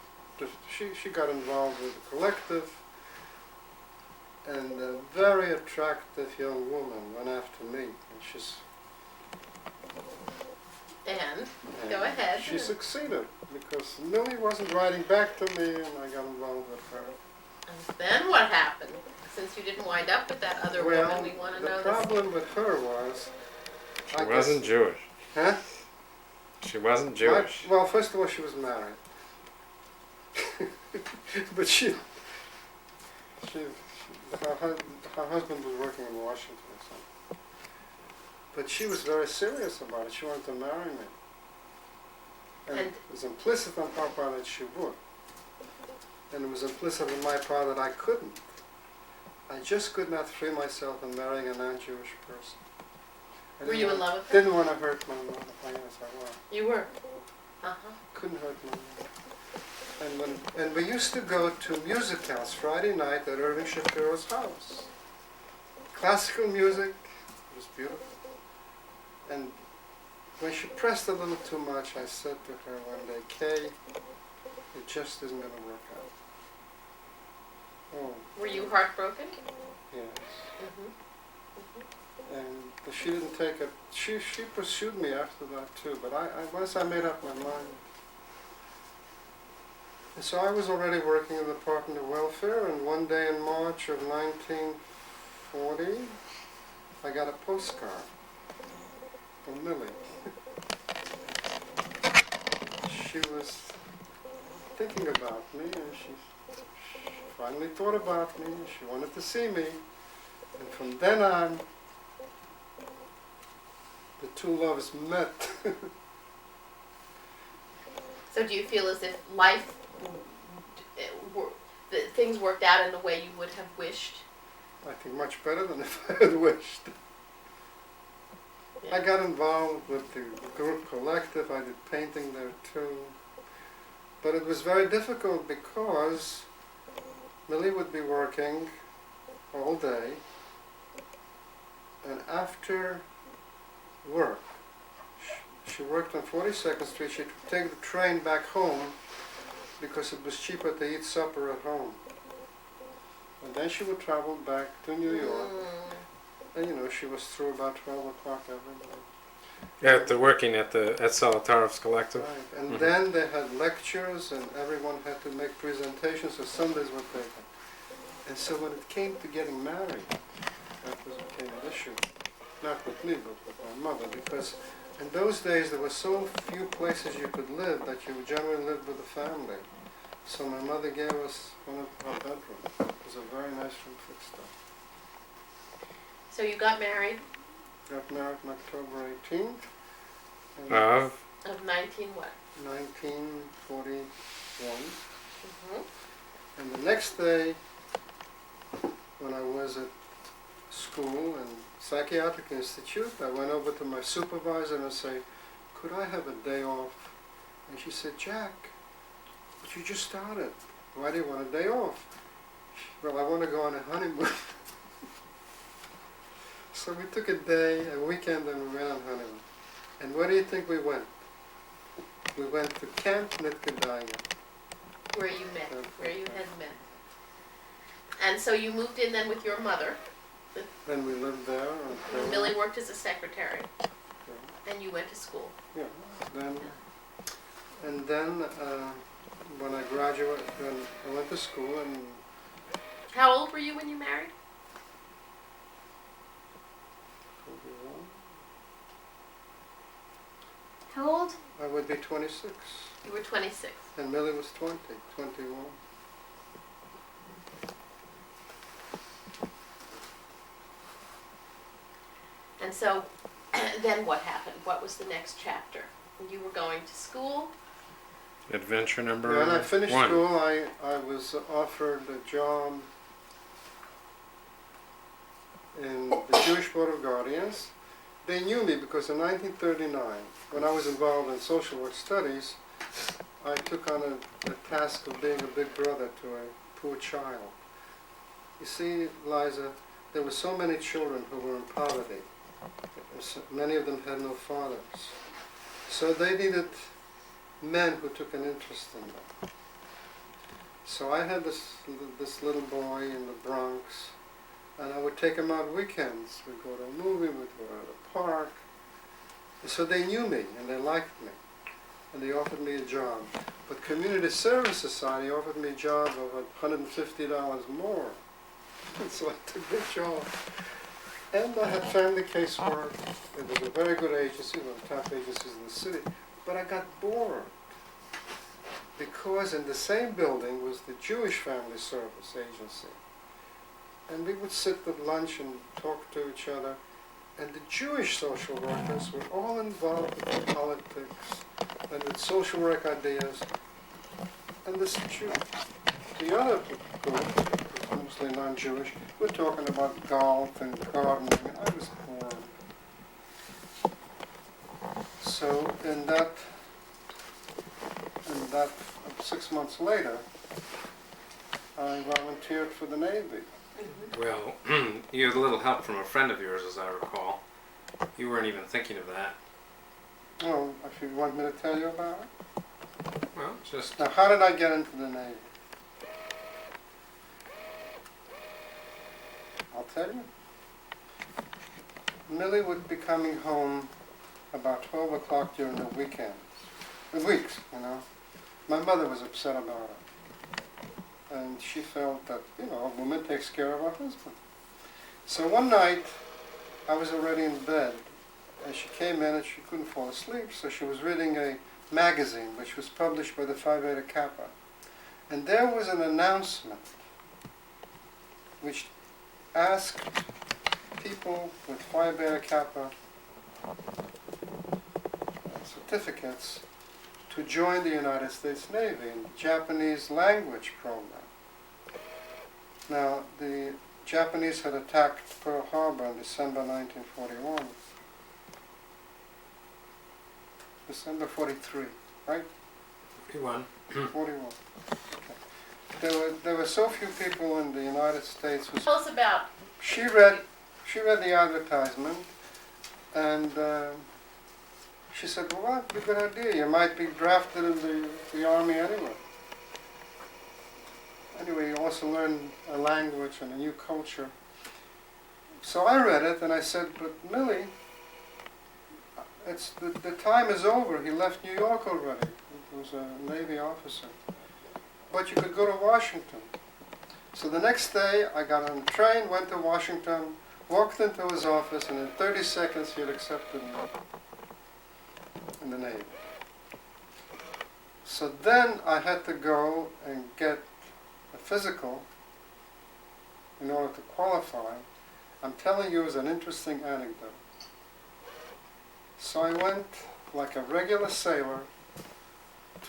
S2: She got involved with the collective, and a very attractive young woman went after me. And
S1: Go ahead.
S2: She succeeded, because Millie wasn't writing back to me, and I got involved with her.
S1: And then what happened? Since you didn't wind up with that other woman, we want to know
S2: the problem with her was...
S3: She wasn't Jewish.
S2: Huh?
S3: She wasn't Jewish.
S2: Well, first of all, she was married. But her husband was working in Washington or something. But she was very serious about it. She wanted to marry me. And it was implicit on her part that she would. And it was implicit on my part that I couldn't. I just could not free myself in marrying a non-Jewish person.
S1: Were you in love with her?
S2: Didn't want to hurt my mother. Oh, yes, I was.
S1: You were? Uh-huh.
S2: Couldn't hurt my mother. And we used to go to musicals Friday night at Irving Shapiro's house. Classical music, it was beautiful. And when she pressed a little too much, I said to her one day, "Kay, it just isn't going to work out." Oh.
S1: Were you heartbroken?
S2: Yes.
S1: Mm-hmm.
S2: And she didn't take it. She pursued me after that too. But once I made up my mind. And so I was already working in the Department of Welfare, and one day in March of 1940, I got a postcard from Millie. She was thinking about me, and she finally thought about me. She wanted to see me, and from then on, two loves met.
S1: So do you feel as if life, that things worked out in the way you would have wished?
S2: I think much better than if I had wished. I got involved with the group collective. I did painting there too. But it was very difficult because Millie would be working all day, and after work, she worked on 42nd Street. She'd take the train back home because it was cheaper to eat supper at home. And then she would travel back to New York. And you know, she was through about 12 o'clock every day.
S3: Working at Solitarov's Collective.
S2: Right. And then they had lectures and everyone had to make presentations, so Sundays were taken. And so when it came to getting married, that became an issue. Not with me, but with my mother, because in those days there were so few places you could live that you generally lived with a family. So my mother gave us one of our bedrooms. It was a very nice room fixed up.
S1: So you got married
S2: Got married on October 18th.
S3: Of?
S1: of 19 what?
S2: 1941.
S1: Mm-hmm.
S2: And the next day, when I was at school and Psychiatric Institute, I went over to my supervisor and I said, could I have a day off? And she said, Jack, but you just started. Why do you want a day off? Well, I want to go on a honeymoon. So we took a day, a weekend, and we went on honeymoon. And where do you think we went? We went to Camp Nitkadaya.
S1: Where you met, where you had met. And so you moved in then with your mother.
S2: Then we lived there.
S1: And Millie worked as a secretary. And you went to school.
S2: Yeah. Then, and then when I graduated, then I went to school and.
S1: How old were you when you married?
S2: 21.
S4: How old?
S2: I would be 26.
S1: You were 26.
S2: And Millie was 21.
S1: And so then what happened? What was the next chapter? You were going to school.
S3: Adventure number
S2: When I finished
S3: 1.
S2: school, I was offered a job in the Jewish Board of Guardians. They knew me because in 1939, when I was involved in social work studies, I took on a task of being a big brother to a poor child. You see, Liza, there were so many children who were in poverty. Many of them had no fathers. So they needed men who took an interest in them. So I had this little boy in the Bronx, and I would take him out weekends. We'd go to a movie, we'd go to the park. And so they knew me, and they liked me, and they offered me a job. But Community Service Society offered me a job of $150 more. And so I took the job. And I had family casework. It was a very good agency, one of the top agencies in the city. But I got bored because in the same building was the Jewish Family Service Agency. And we would sit at lunch and talk to each other. And the Jewish social workers were all involved with politics and with social work ideas. And the other group, mostly non-Jewish, were talking about golf and gardening, and I was bored. So in that 6 months later, I volunteered for the Navy.
S3: Well, you had a little help from a friend of yours, as I recall. You weren't even thinking of that.
S2: Oh, if you want me to tell you about it?
S3: Well, just...
S2: Now, how did I get into the Navy? I'll tell you. Millie would be coming home about 12 o'clock during the weekends. The weeks, you know. My mother was upset about it. And she felt that, you know, a woman takes care of her husband. So one night, I was already in bed, and she came in and she couldn't fall asleep, so she was reading a magazine which was published by the Phi Beta Kappa. And there was an announcement which asked people with Phi Beta Kappa certificates to join the United States Navy in the Japanese language program. Now, the Japanese had attacked Pearl Harbor in December 1941. December 43, right?
S3: 51.
S2: 41. Okay. There were so few people in the United States who...
S1: Tell us about.
S2: She read the advertisement, and she said, well, that's a good idea. You might be drafted in the Army anyway. Anyway, you also learn a language and a new culture. So I read it, and I said, but Millie, the time is over. He left New York already. He was a Navy officer. But you could go to Washington. So the next day, I got on a train, went to Washington, walked into his office, and in 30 seconds, he had accepted me in the Navy. So then I had to go and get a physical in order to qualify. I'm telling you, it was an interesting anecdote. So I went like a regular sailor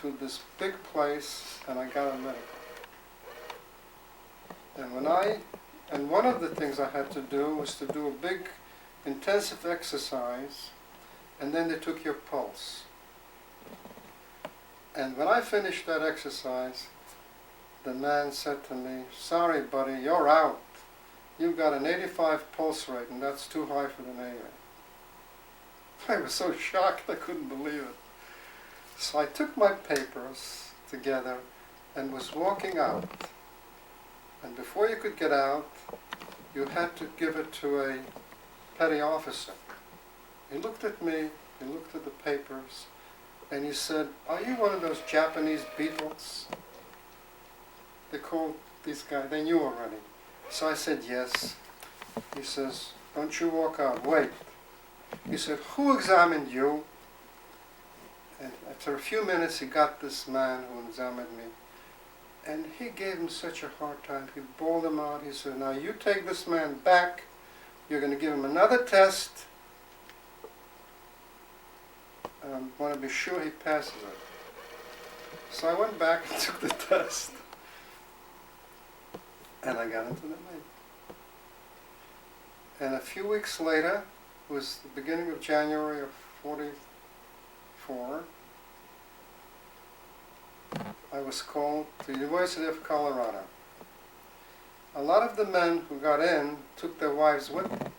S2: to this big place, and I got a medical. And one of the things I had to do was to do a big intensive exercise, and then they took your pulse. And when I finished that exercise, the man said to me, sorry buddy, you're out. You've got an 85 pulse rate, and that's too high for the Navy. I was so shocked I couldn't believe it. So I took my papers together and was walking out. And before you could get out, you had to give it to a petty officer. He looked at me, he looked at the papers, and he said, are you one of those Japanese Beatles? They called these guys, they knew already. So I said, yes. He says, don't you walk out, wait. He said, who examined you? And after a few minutes, he got this man who examined me. And he gave him such a hard time. He bawled him out. He said, now you take this man back. You're going to give him another test. And I want to be sure he passes it. So I went back and took the test. And I got into the Navy. And a few weeks later, it was the beginning of January of 44, I was called to the University of Colorado. A lot of the men who got in took their wives with them.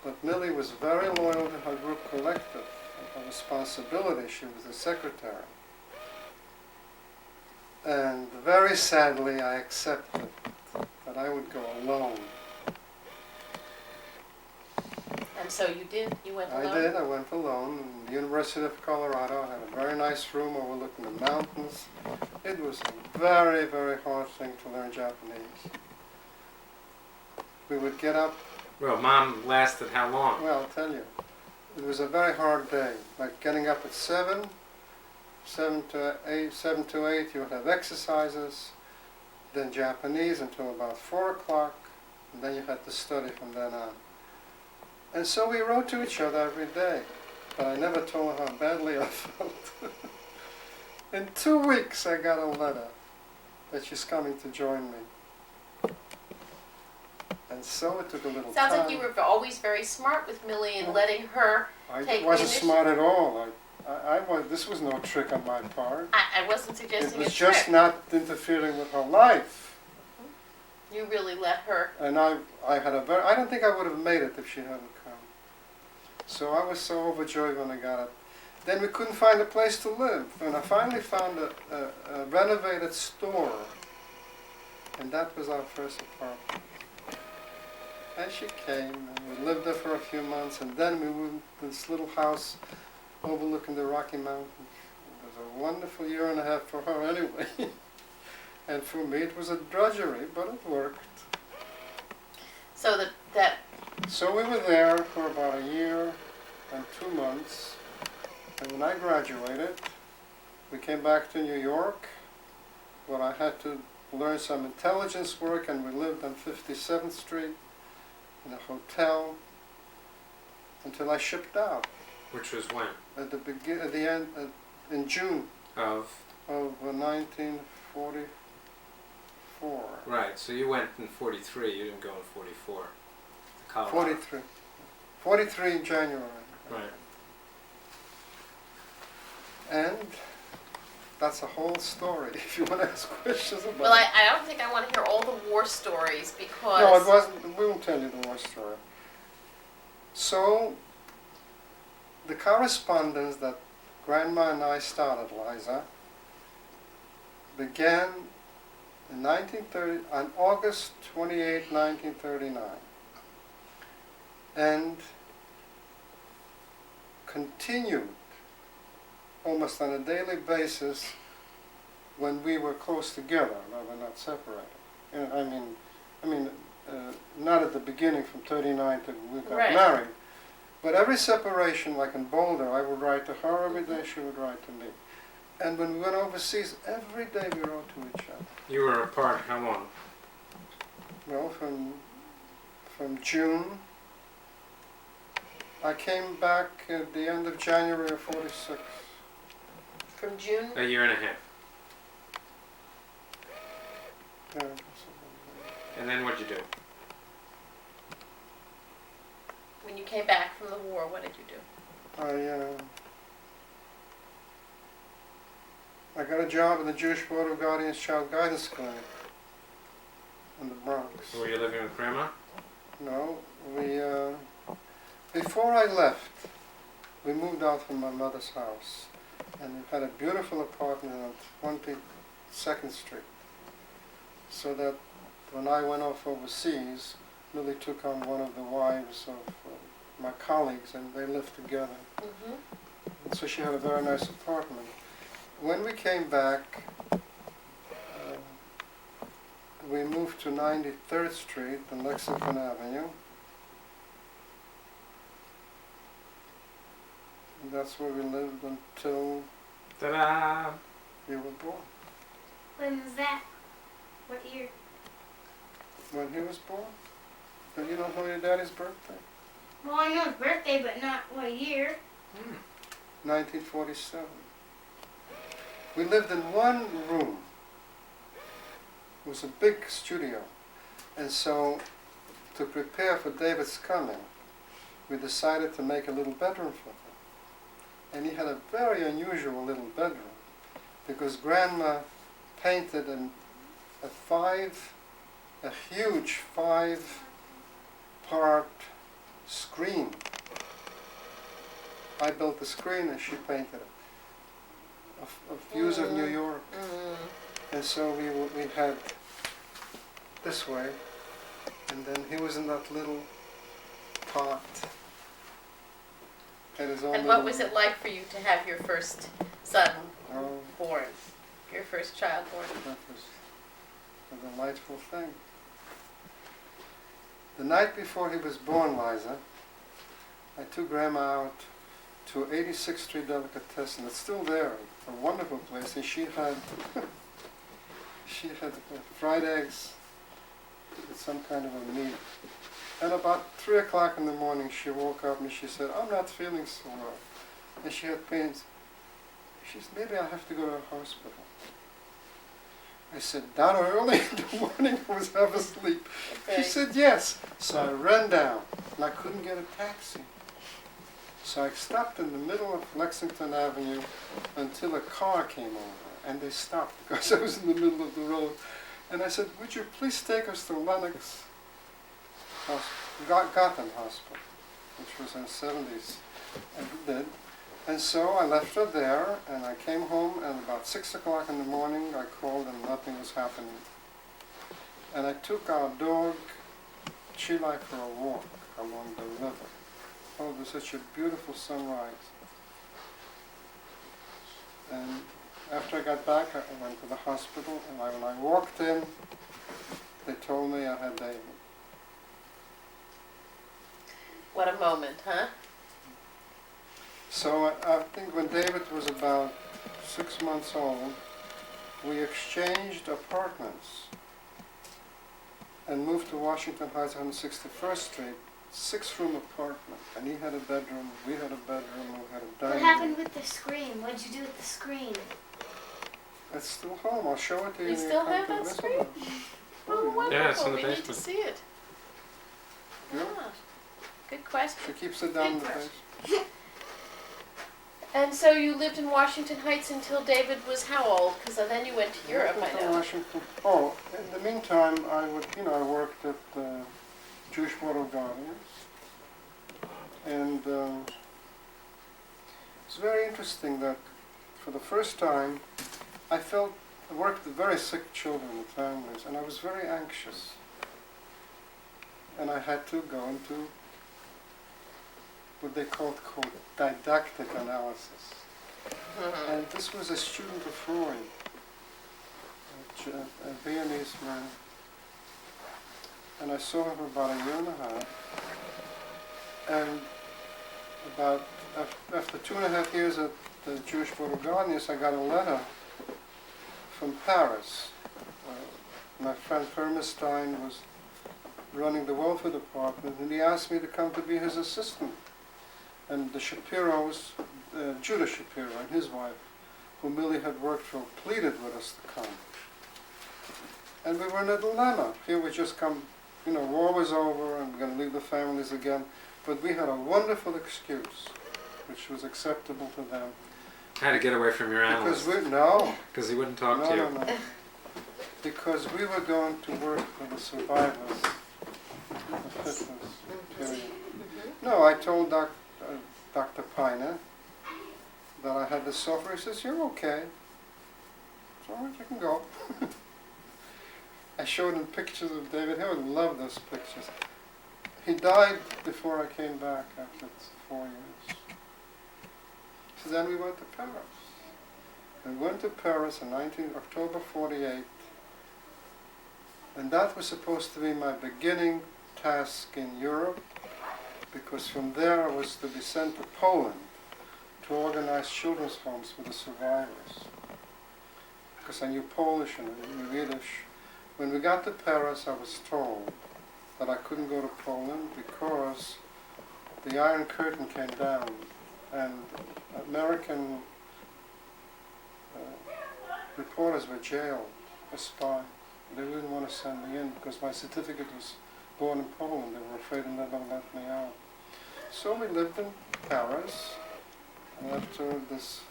S2: But Millie was very loyal to her group collective, her responsibility. She was the secretary. And very sadly, I accepted that I would go alone.
S1: And so you did? You went alone?
S2: I did. I went alone. In the University of Colorado, I had a very nice room overlooking the mountains. It was a very, very hard thing to learn Japanese. We would get up.
S3: Well, Mom lasted how long?
S2: Well, I'll tell you. It was a very hard day. Like getting up at 7 to 8, you would have exercises, then Japanese until about 4 o'clock, and then you had to study from then on. And so we wrote to each other every day, but I never told her how badly I felt. In 2 weeks I got a letter that she's coming to join me. And so it took a little time.
S1: Sounds like you were always very smart with Millie and letting her
S2: I
S1: take
S2: wasn't
S1: the
S2: smart at all. This was no trick on my part.
S1: I wasn't suggesting
S2: It was
S1: a trick.
S2: just not interfering with her life.
S1: You really let her.
S2: And I don't think I would have made it if she hadn't come. So I was so overjoyed when I got it. Then we couldn't find a place to live. And I finally found a renovated store. And that was our first apartment. And she came, and we lived there for a few months, and then we moved to this little house overlooking the Rocky Mountains. It was a wonderful year and a half for her anyway. And for me it was a drudgery, but it worked.
S1: So that
S2: So we were there for about a year and 2 months, and when I graduated, we came back to New York, where I had to learn some intelligence work, and we lived on 57th Street in a hotel until I shipped out.
S3: Which was when?
S2: at the end, in June
S3: Of?
S2: of 1944.
S3: Right, so you went in 43, you didn't go in 44. Colorado.
S2: 43. 43 in January.
S3: Right.
S2: And that's a whole story. If you want to ask questions about
S1: Well,
S2: it.
S1: I don't think I want to hear all the war stories because.
S2: No, it wasn't. We won't tell you the war story. So, the correspondence that Grandma and I started, Liza, began in 1930, on August 28, 1939, and continued almost on a daily basis when we were close together, no, we're not separated. I mean, not at the beginning from 39 till we got
S1: Right.
S2: married, but every separation, like in Boulder, I would write to her every day, she would write to me. And when we went overseas, every day we wrote to each other.
S3: You were apart how long?
S2: Well, from June, I came back at the end of January of 46.
S1: From June.
S3: A year and a half.
S2: Yeah,
S3: And then what'd you do?
S1: When you came back from the war, what did you do?
S2: I got a job in the Jewish Board of Guardians Child Guidance Clinic in the Bronx.
S3: Were you living with Grandma?
S2: No, before I left, we moved out from my mother's house, and we had a beautiful apartment on 22nd Street. So that when I went off overseas, Lily took on one of the wives of my colleagues, and they lived together.
S1: Mm-hmm.
S2: And so she had a very nice apartment. When we came back, we moved to 93rd Street and Lexington Avenue. And that's where we lived until
S3: Ta-da!
S2: you were born.
S4: When was that? What year?
S2: When he was born? But you don't know your daddy's birthday?
S4: Well, I know his birthday, but not what year.
S2: 1947. We lived in one room. It was a big studio. And so, to prepare for David's coming, we decided to make a little bedroom for him. And he had a very unusual little bedroom, because Grandma painted a huge 5-part screen. I built the screen and she painted it. Of views of New York. And so we had this way, and then he was in that little pot. Had his own
S1: And
S2: little,
S1: what was it like for you to have your first son
S2: Oh,
S1: born? Your first child born?
S2: that was a delightful thing. The night before he was born, Liza, I took Grandma out to 86th Street Delicatessen. It's still there, a wonderful place. And she had fried eggs with some kind of a meat. And about 3 o'clock in the morning, she woke up and she said, "I'm not feeling so well." And she had pains. She said, "Maybe I'll have to go to a hospital." I said, "That early in the morning?" I was half asleep. She said, "Yes." So I ran down, and I couldn't get a taxi. So I stopped in the middle of Lexington Avenue until a car came over, and they stopped because I was in the middle of the road. And I said, "Would you please take us to Lenox Gotham Hospital," which was in the 70s, and we did. And so I left her there, and I came home, and about 6 o'clock in the morning, I called, and nothing was happening. And I took our dog, Chile, for a walk along the river. Oh, it was such a beautiful sunrise. And after I got back, I went to the hospital, and when I walked in, they told me I had David.
S1: What a moment, huh?
S2: So I think when David was about 6 months old, we exchanged apartments and moved to Washington Heights on 61st Street 6-room apartment, and he had a bedroom, we had a bedroom, we had a
S4: What
S2: dining
S4: happened
S2: room.
S4: with the screen? What'd you do with the screen?
S2: It's still home. I'll show it to you.
S1: You
S2: when
S1: still
S2: come
S1: have
S2: to
S1: that
S2: visit
S1: screen?
S2: us.
S1: Oh, wonderful.
S3: Yeah, it's in the
S1: We need to
S3: basement.
S1: see it.
S2: Yeah.
S1: Ah, good question.
S2: She keeps it down in the
S1: Good
S2: basement.
S1: And so you lived in Washington Heights until David was how old? Because then you went to Europe, I know.
S2: Washington. Oh, in the meantime, I worked at the Jewish Water Guardians, and it's very interesting that for the first time, I worked with very sick children and families, and I was very anxious, and I had to go into what they called didactic analysis.
S1: Mhm.
S2: And this was a student of Freud, a Viennese man. And I saw him for about a year and a half. And after 2.5 years at the Jewish Water Guardians, I got a letter from Paris. My friend Firmenstein was running the welfare department, and he asked me to come to be his assistant. And the Shapiros, Judah Shapiro and his wife, who Millie had worked for, pleaded with us to come. And we were in a dilemma. Here we just come, war was over and we're going to leave the families again. But we had a wonderful excuse, which was acceptable to them.
S3: Had to get away from your
S2: Because
S3: analyst. Because he wouldn't talk to you.
S2: No. Because we were going to work with the survivors of the fitness period. No, I told Dr. Piner that I had the software. He says, "You're okay. It's all right, you can go." I showed him pictures of David. He would love those pictures. He died before I came back after 4 years. So then we went to Paris. We went to Paris in October 48, and that was supposed to be my beginning task in Europe, because from there I was to be sent to Poland to organize children's homes for the survivors. Because I knew Polish and I knew Yiddish. When we got to Paris, I was told that I couldn't go to Poland because the Iron Curtain came down and American reporters were jailed as spy. They didn't want to send me in because my certificate was born in Poland. They were afraid they'd never let me out. So we lived in Paris, and after this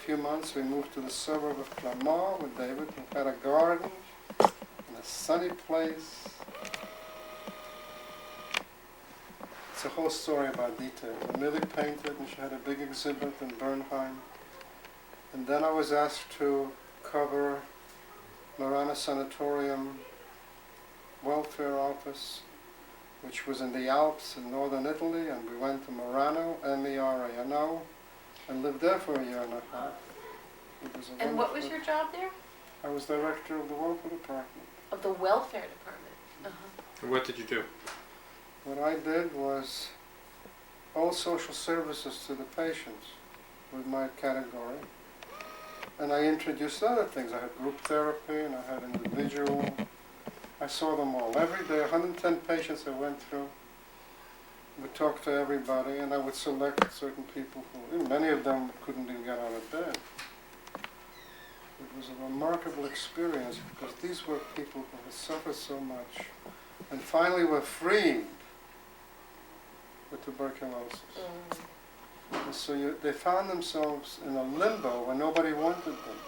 S2: few months we moved to the suburb of Clermont with David. We had a garden in a sunny place. It's a whole story about details. And Millie painted, and she had a big exhibit in Bernheim. And then I was asked to cover Marana Sanatorium welfare office, which was in the Alps in northern Italy, and we went to Marano, M-E-R-A-N-O, and lived there for a year and a half. It was a
S1: And what was
S2: wonderful-
S1: your job there?
S2: I was director of the welfare department.
S1: Of the welfare department. Uh-huh.
S3: What did you do?
S2: What I did was all social services to the patients with my category. And I introduced other things. I had group therapy and I had individual. I saw them all. Every day, 110 patients I went through. We talked to everybody, and I would select certain people who, many of them couldn't even get out of bed. It was a remarkable experience because these were people who had suffered so much and finally were freed with tuberculosis. And so they found themselves in a limbo where nobody wanted them.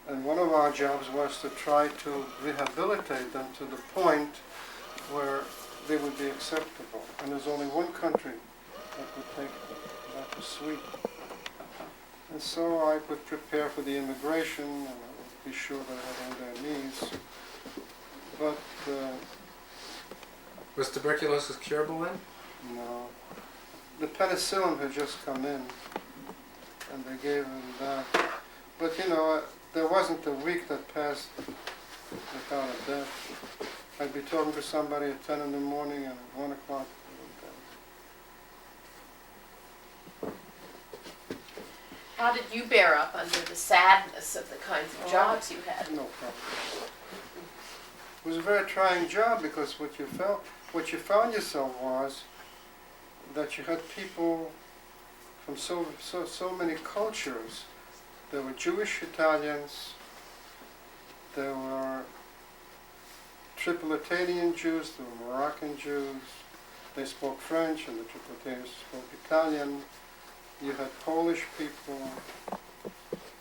S2: And one of our jobs was to try to rehabilitate them to the point where they would be acceptable. And there's only one country that would take them, and that was Sweden. And so I would prepare for the immigration, and I would be sure that I had all their needs. But,
S3: Was tuberculosis curable then?
S2: no. The penicillin had just come in, and they gave them that. But, there wasn't a week that passed without a death. I'd be talking to somebody at 10 in the morning, and at 1 o'clock they were dead.
S1: How did you bear up under the sadness of the kinds of jobs you had?
S2: No problem. It was a very trying job because what you felt, what you found yourself was that you had people from so many cultures. There were Jewish Italians, there were Tripolitanian Jews, there were Moroccan Jews. They spoke French, and the Tripolitanians spoke Italian. You had Polish people.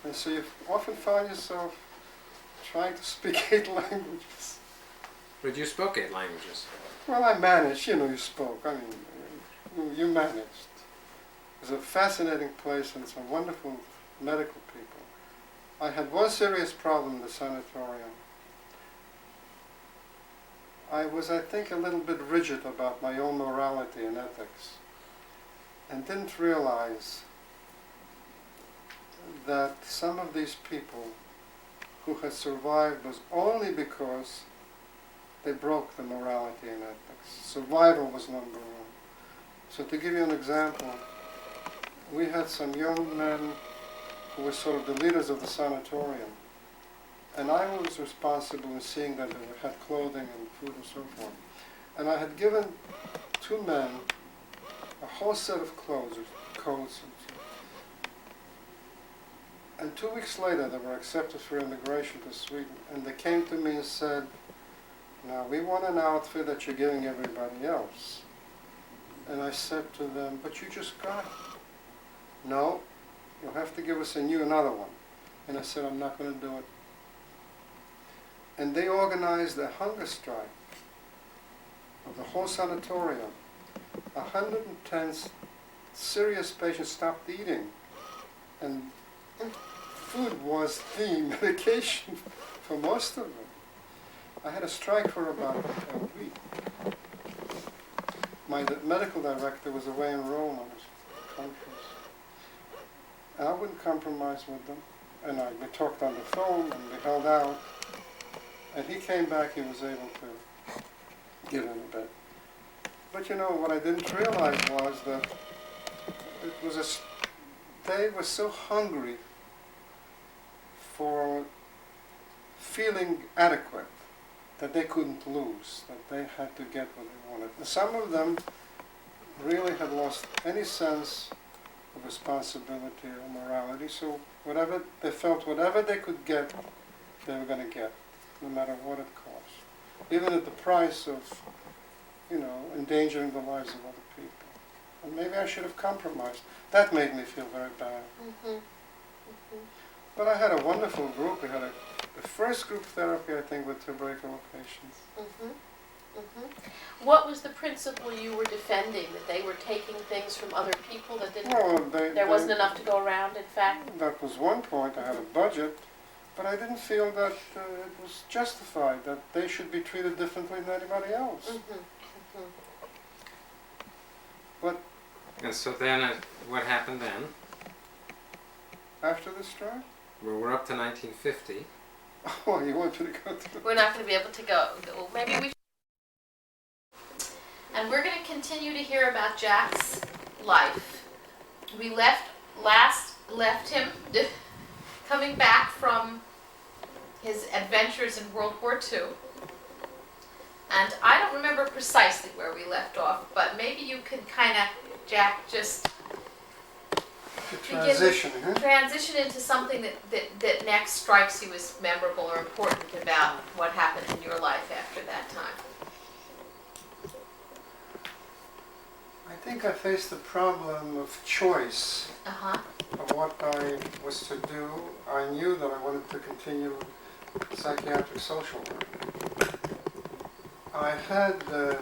S2: And so you often find yourself trying to speak 8 languages.
S3: But you spoke 8 languages.
S2: Well, I managed. You spoke. I mean, you managed. It was a fascinating place and some wonderful medical people. I had one serious problem in the sanatorium. I was, I think, a little bit rigid about my own morality and ethics, and didn't realize that some of these people who had survived was only because they broke the morality and ethics. Survival was number one. So to give you an example, we had some young men who were sort of the leaders of the sanatorium, and I was responsible in seeing that they had clothing and food and so forth. And I had given 2 men a whole set of clothes, coats, and so. And 2 weeks later, they were accepted for immigration to Sweden, and they came to me and said, "Now we want an outfit that you're giving everybody else." And I said to them, "But you just got it." "No, you'll have to give us another one." And I said, "I'm not going to do it." And they organized a hunger strike of the whole sanatorium. 110 serious patients stopped eating, and food was the medication for most of them. I had a strike for about a week. My medical director was away in Rome on his conference. And I wouldn't compromise with them. And we talked on the phone, and we held out. And he came back, he was able to give in a bit. But what I didn't realize was that they were so hungry for feeling adequate that they couldn't lose, that they had to get what they wanted. And some of them really had lost any sense of responsibility or morality, so they felt whatever they could get, they were going to get, no matter what it cost, even at the price of, endangering the lives of other people. And maybe I should have compromised. That made me feel very bad.
S1: Mm-hmm. Mm-hmm.
S2: But I had a wonderful group. We had the first group therapy, I think, with tuberculosis patients.
S1: Mm-hmm. Mm-hmm. What was the principle you were defending? That they were taking things from other people that didn't.
S2: Well,
S1: there wasn't enough to go around. In fact,
S2: that was one point. I had a budget, but I didn't feel that it was justified that they should be treated differently than anybody else.
S1: Mm-hmm. Mm-hmm.
S2: But
S3: And so then, what happened then?
S2: after the strike,
S3: Well, we're up to 1950.
S2: oh, you want me to go through?
S1: We're not going to be able to go. Well, maybe we. And we're going to continue to hear about Jack's life. We left him coming back from his adventures in World War II. And I don't remember precisely where we left off, but maybe you can kind of, Jack, just
S2: The transition, huh?
S1: transition into something that next strikes you as memorable or important about what happened in your life after that time.
S2: I think I faced the problem of choice
S1: Uh-huh.
S2: of what I was to do. I knew that I wanted to continue psychiatric social work. I had the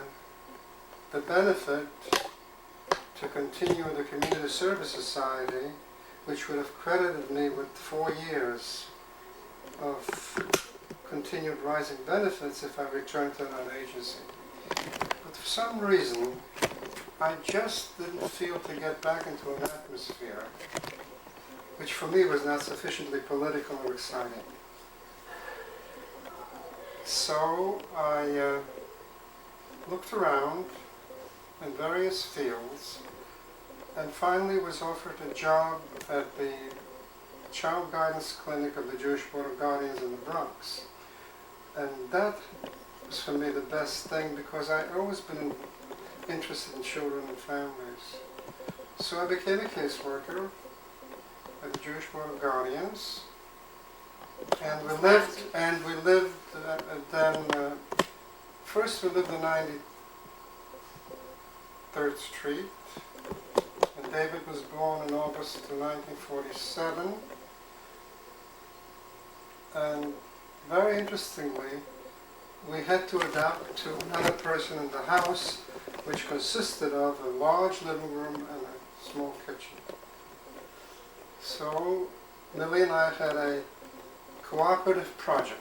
S2: benefit to continue in the Community Service Society, which would have credited me with 4 years of continued rising benefits if I returned to that agency. But for some reason, I just didn't feel to get back into an atmosphere which for me was not sufficiently political or exciting. So I looked around in various fields and finally was offered a job at the Child Guidance Clinic of the Jewish Board of Guardians in the Bronx. And that was for me the best thing because I'd always been interested in children and families. So I became a caseworker at the Jewish Board of Guardians, and we lived first we lived on 93rd Street, and David was born in August of 1947, and very interestingly, we had to adapt to another person in the house, which consisted of a large living room and a small kitchen. So Millie and I had a cooperative project.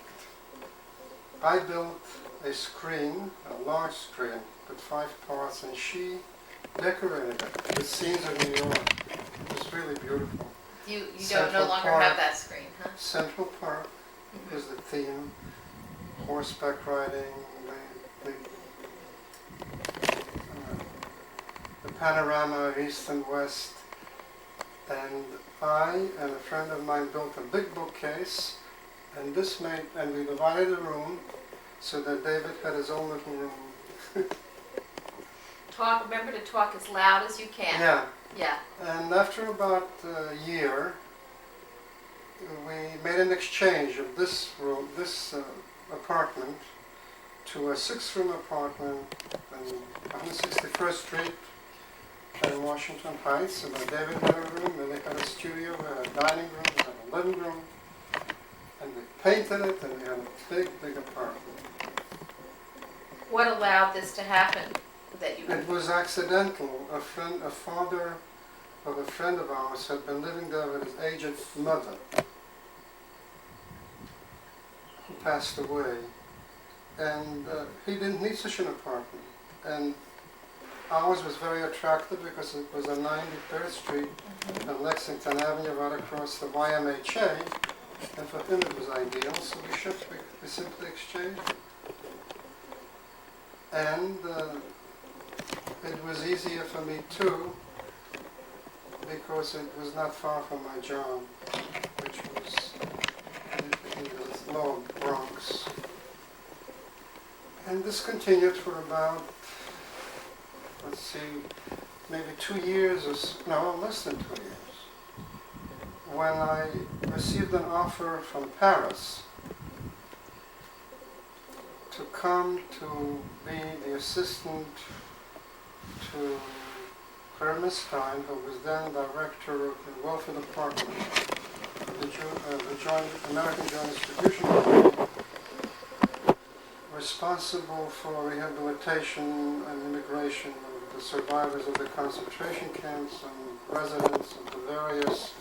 S2: I built a screen, a large screen, with 5 parts, and she decorated it with scenes of New York. It was really beautiful.
S1: You don't
S2: Central
S1: no longer
S2: Park.
S1: have that screen, huh?
S2: Central Park was the theme, horseback riding, the panorama of east and west, and I and a friend of mine built a big bookcase, and we divided the room so that David had his own little room.
S1: Remember to talk as loud as you can.
S2: Yeah.
S1: Yeah.
S2: And after about a year, we made an exchange of this room, apartment, to a 6-room apartment on 161st Street in Washington Heights. And David had a room, and they had a studio, we had a dining room, we had a living room, and we painted it, and we had a big, big apartment.
S1: What allowed this to happen?
S2: It was accidental. A father of a friend of ours had been living there with his aged mother, who passed away, and he didn't need such an apartment. And ours was very attractive because it was on 93rd Street and Lexington Avenue, right across the YMHA, and for him it was ideal, so we simply exchanged it. And it was easier for me too, because it was not far from my job, which was in the lower Bronx. And this continued for about, maybe 2 years less than 2 years, when I received an offer from Paris to come to be the assistant to Hermes Stein, who was then director of the welfare department of the American Joint Distribution Company, responsible for rehabilitation and immigration of the survivors of the concentration camps and residents of the various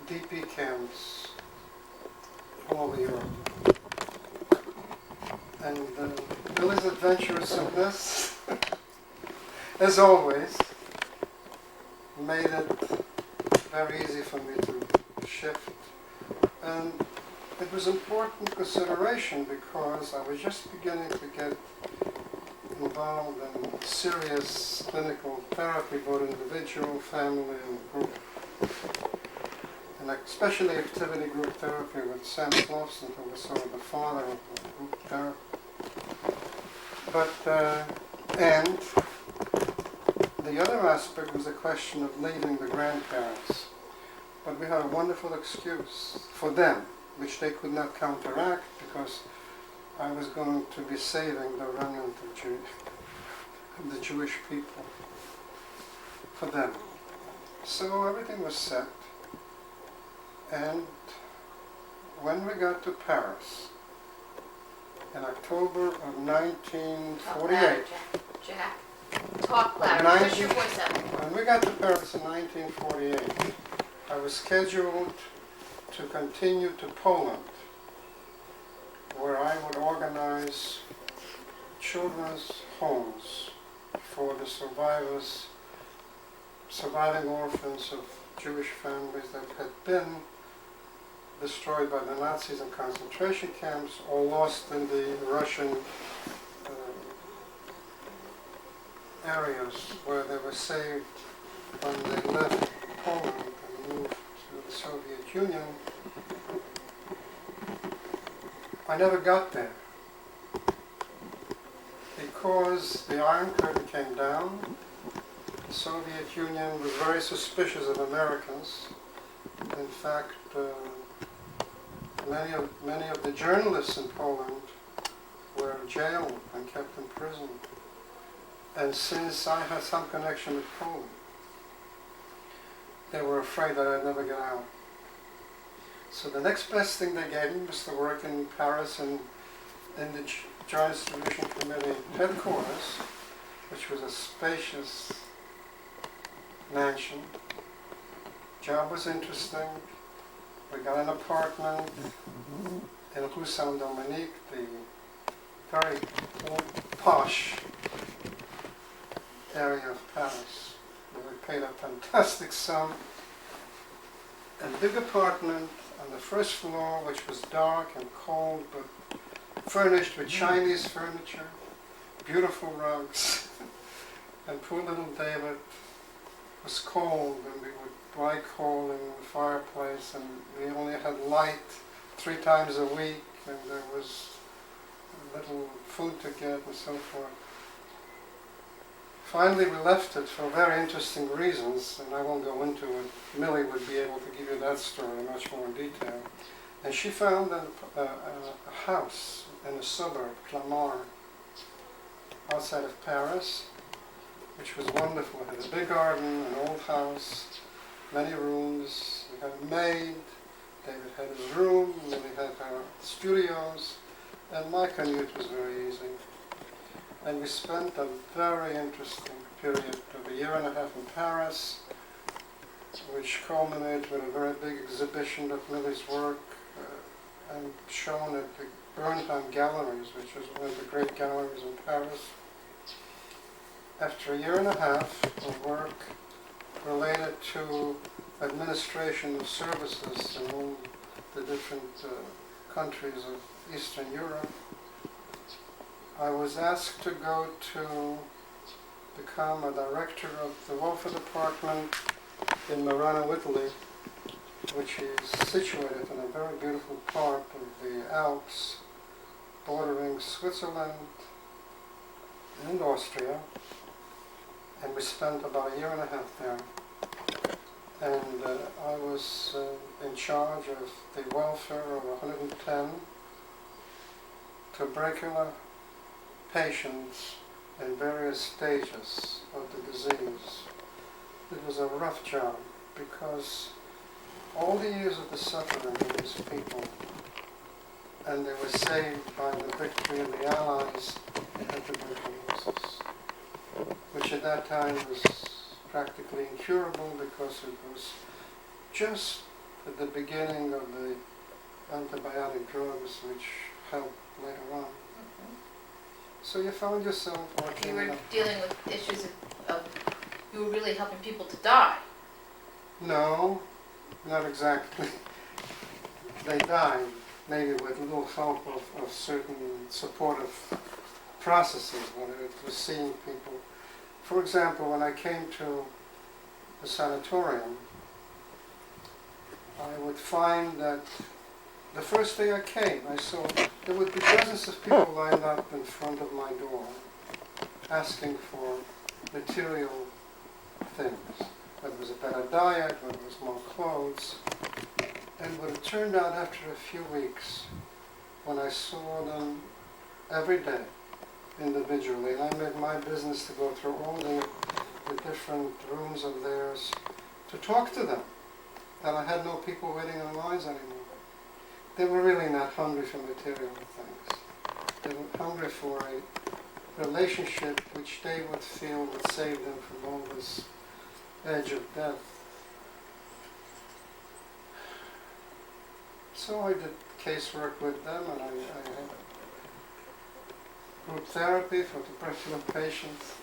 S2: DP camps all over Europe. And Billy's adventurousness, as always, made it very easy for me to shift. And it was important consideration because I was just beginning to get involved in serious clinical therapy, both individual, family, and group. And especially activity group therapy with Sam Slofson, who was sort of the father of group therapy. And the other aspect was the question of leaving the grandparents. But we had a wonderful excuse for them, which they could not counteract because I was going to be saving the remnant of the Jewish people for them. So everything was set. And when we got to Paris in October of 1948,
S1: Jack, talk louder. Push your voice up.
S2: when we got to Paris in 1948, I was scheduled to continue to Poland, where I would organize children's homes for the surviving orphans of Jewish families that had been destroyed by the Nazis in concentration camps or lost in the Russian areas where they were saved when they left Poland and moved to the Soviet Union. I never got there because the Iron Curtain came down. The Soviet Union was very suspicious of Americans. In fact, many of the journalists in Poland were jailed and kept in prison. And since I had some connection with Poland, they were afraid that I'd never get out. So the next best thing they gave me was to work in Paris and in the Joint Distribution Committee headquarters, which was a spacious mansion. Job was interesting. We got an apartment in Rue Saint-Dominique, the very posh area of Paris. We paid a fantastic sum. A big apartment on the first floor, which was dark and cold, but furnished with Chinese furniture, beautiful rugs. And poor little David was cold, and we would dry coal in the fireplace, and we only had light 3 times a week, and there was little food to get and so forth. Finally, we left it for very interesting reasons, and I won't go into it. Millie would be able to give you that story much more in detail. And she found a house in a suburb, Clamart, outside of Paris, which was wonderful. It had a big garden, an old house, many rooms. We had a maid. David had his room. Millie had her studios. And my commute was very easy. And we spent a very interesting period of a year and a half in Paris, which culminated with a very big exhibition of Millie's work and shown at the Bernheim Galleries, which was one of the great galleries in Paris. After a year and a half of work related to administration of services in all the different countries of Eastern Europe, I was asked to go to become a director of the welfare department in Merano, Italy, which is situated in a very beautiful part of the Alps, bordering Switzerland and Austria. And we spent about a year and a half there. And I was in charge of the welfare of 110 tubercular patients in various stages of the disease. It was a rough job because all the years of the suffering of these people, and they were saved by the victory of the Allies at tuberculosis, which at that time was practically incurable because it was just at the beginning of the antibiotic drugs which helped later on. So you found yourself working.
S1: You were dealing with issues of you were really helping people to die.
S2: No, not exactly. They died, maybe with little help of certain supportive processes when it was seeing people. For example, when I came to the sanatorium, I would find that the first day I came, I saw there would be dozens of people lined up in front of my door asking for material things. Whether it was a better diet, whether it was more clothes. And what it turned out after a few weeks, when I saw them every day individually, and I made my business to go through all the different rooms of theirs to talk to them, that I had no people waiting in lines anymore. They were really not hungry for material things. They were hungry for a relationship which they would feel would save them from all this edge of death. So I did casework with them, and I had group therapy for tubercular patients.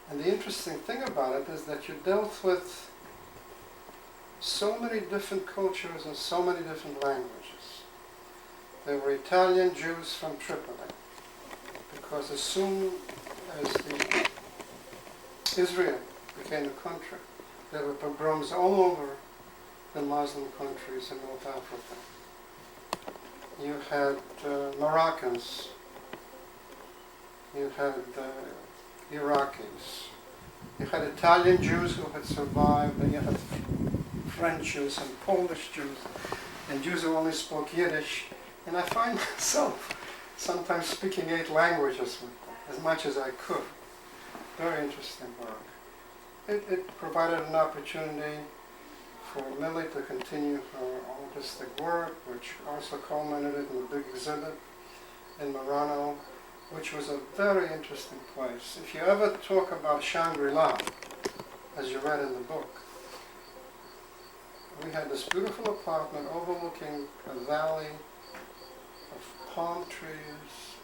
S2: And the interesting thing about it is that you dealt with so many different cultures and so many different languages. There were Italian Jews from Tripoli, because as soon as Israel became a country, there were pogroms all over the Muslim countries in North Africa. you had Moroccans, you had Iraqis, you had Italian Jews who had survived, and you had French Jews and Polish Jews, and Jews who only spoke Yiddish. And I find myself sometimes speaking 8 languages with them, as much as I could. Very interesting work. It provided an opportunity for Millie to continue her artistic work, which also culminated in a big exhibit in Murano, which was a very interesting place. If you ever talk about Shangri-La, as you read in the book, we had this beautiful apartment overlooking a valley of palm trees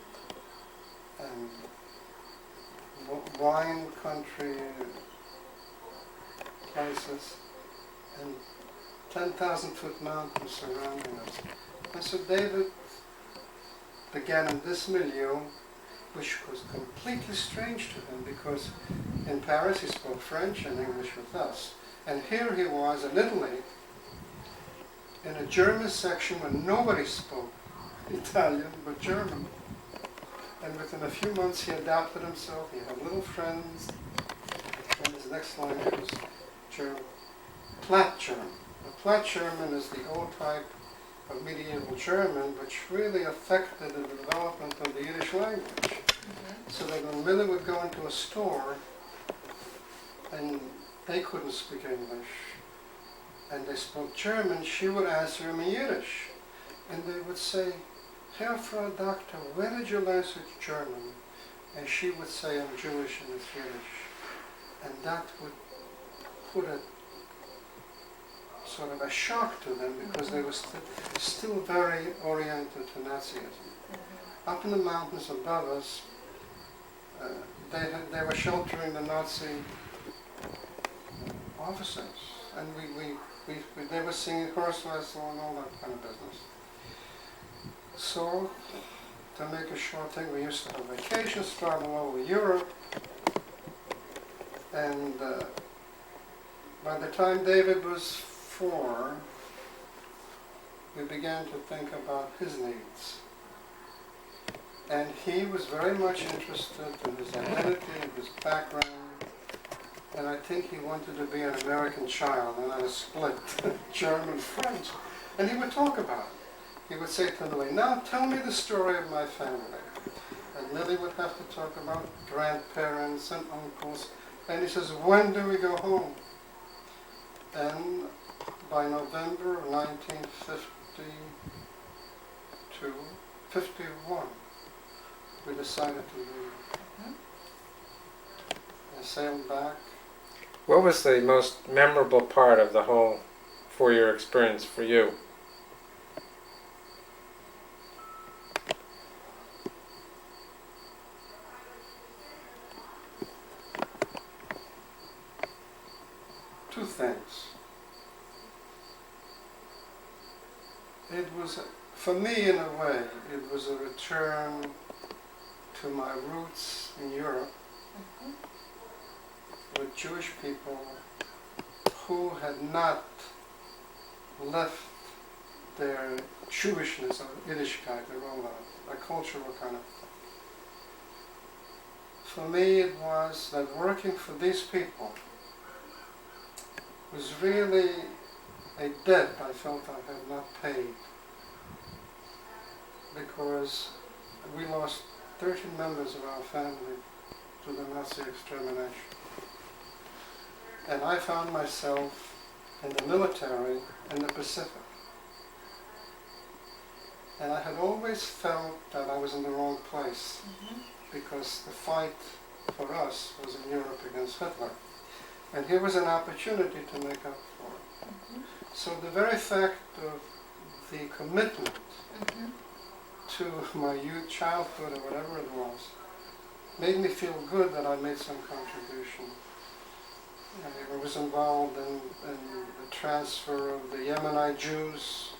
S2: and wine country places and 10,000-foot mountains surrounding us. And so David began in this milieu, which was completely strange to him because in Paris he spoke French and English with us. And here he was in Italy, in a German section where nobody spoke Italian but German. And within a few months he adapted himself, he had little friends, and his next language was German. Platt German. The Platt German is the old type of medieval German, which really affected the development of the Yiddish language. So that when Millie would go into a store and they couldn't speak English and they spoke German, she would answer him in Yiddish. And they would say, "Herr Frau Doctor, where did you learn such German?" And she would say, "I'm Jewish and it's Yiddish." And that would put a sort of a shock to them because they were still very oriented to Nazism. Up in the mountains above us, they were sheltering the Nazi officers, and they were singing horse whistle and all that kind of business. So, to make a short thing, we used to have vacations travel over Europe, and by the time David was 4, we began to think about his needs. And he was very much interested in his identity and his background, and I think he wanted to be an American child, and not a split German-French. And he would talk about it. He would say to Lily, "Now tell me the story of my family." And Lily would have to talk about grandparents and uncles. And he says, "When do we go home?" And by November of 1951, we decided to leave. I sailed back.
S3: What was the most memorable part of the whole 4-year experience for you?
S2: Two things. It was, for me in a way, it was a return to my roots in Europe with Jewish people who had not left their Jewishness or Yiddishkeit, their own a cultural kind of. For me it was that working for these people was really a debt I felt I had not paid, because we lost 13 members of our family to the Nazi extermination. And I found myself in the military in the Pacific. And I had always felt that I was in the wrong place, because the fight for us was in Europe against Hitler. And here was an opportunity to make up for it. So the very fact of the commitment to my youth, childhood, or whatever it was, made me feel good that I made some contribution. I was involved in the transfer of the Yemenite Jews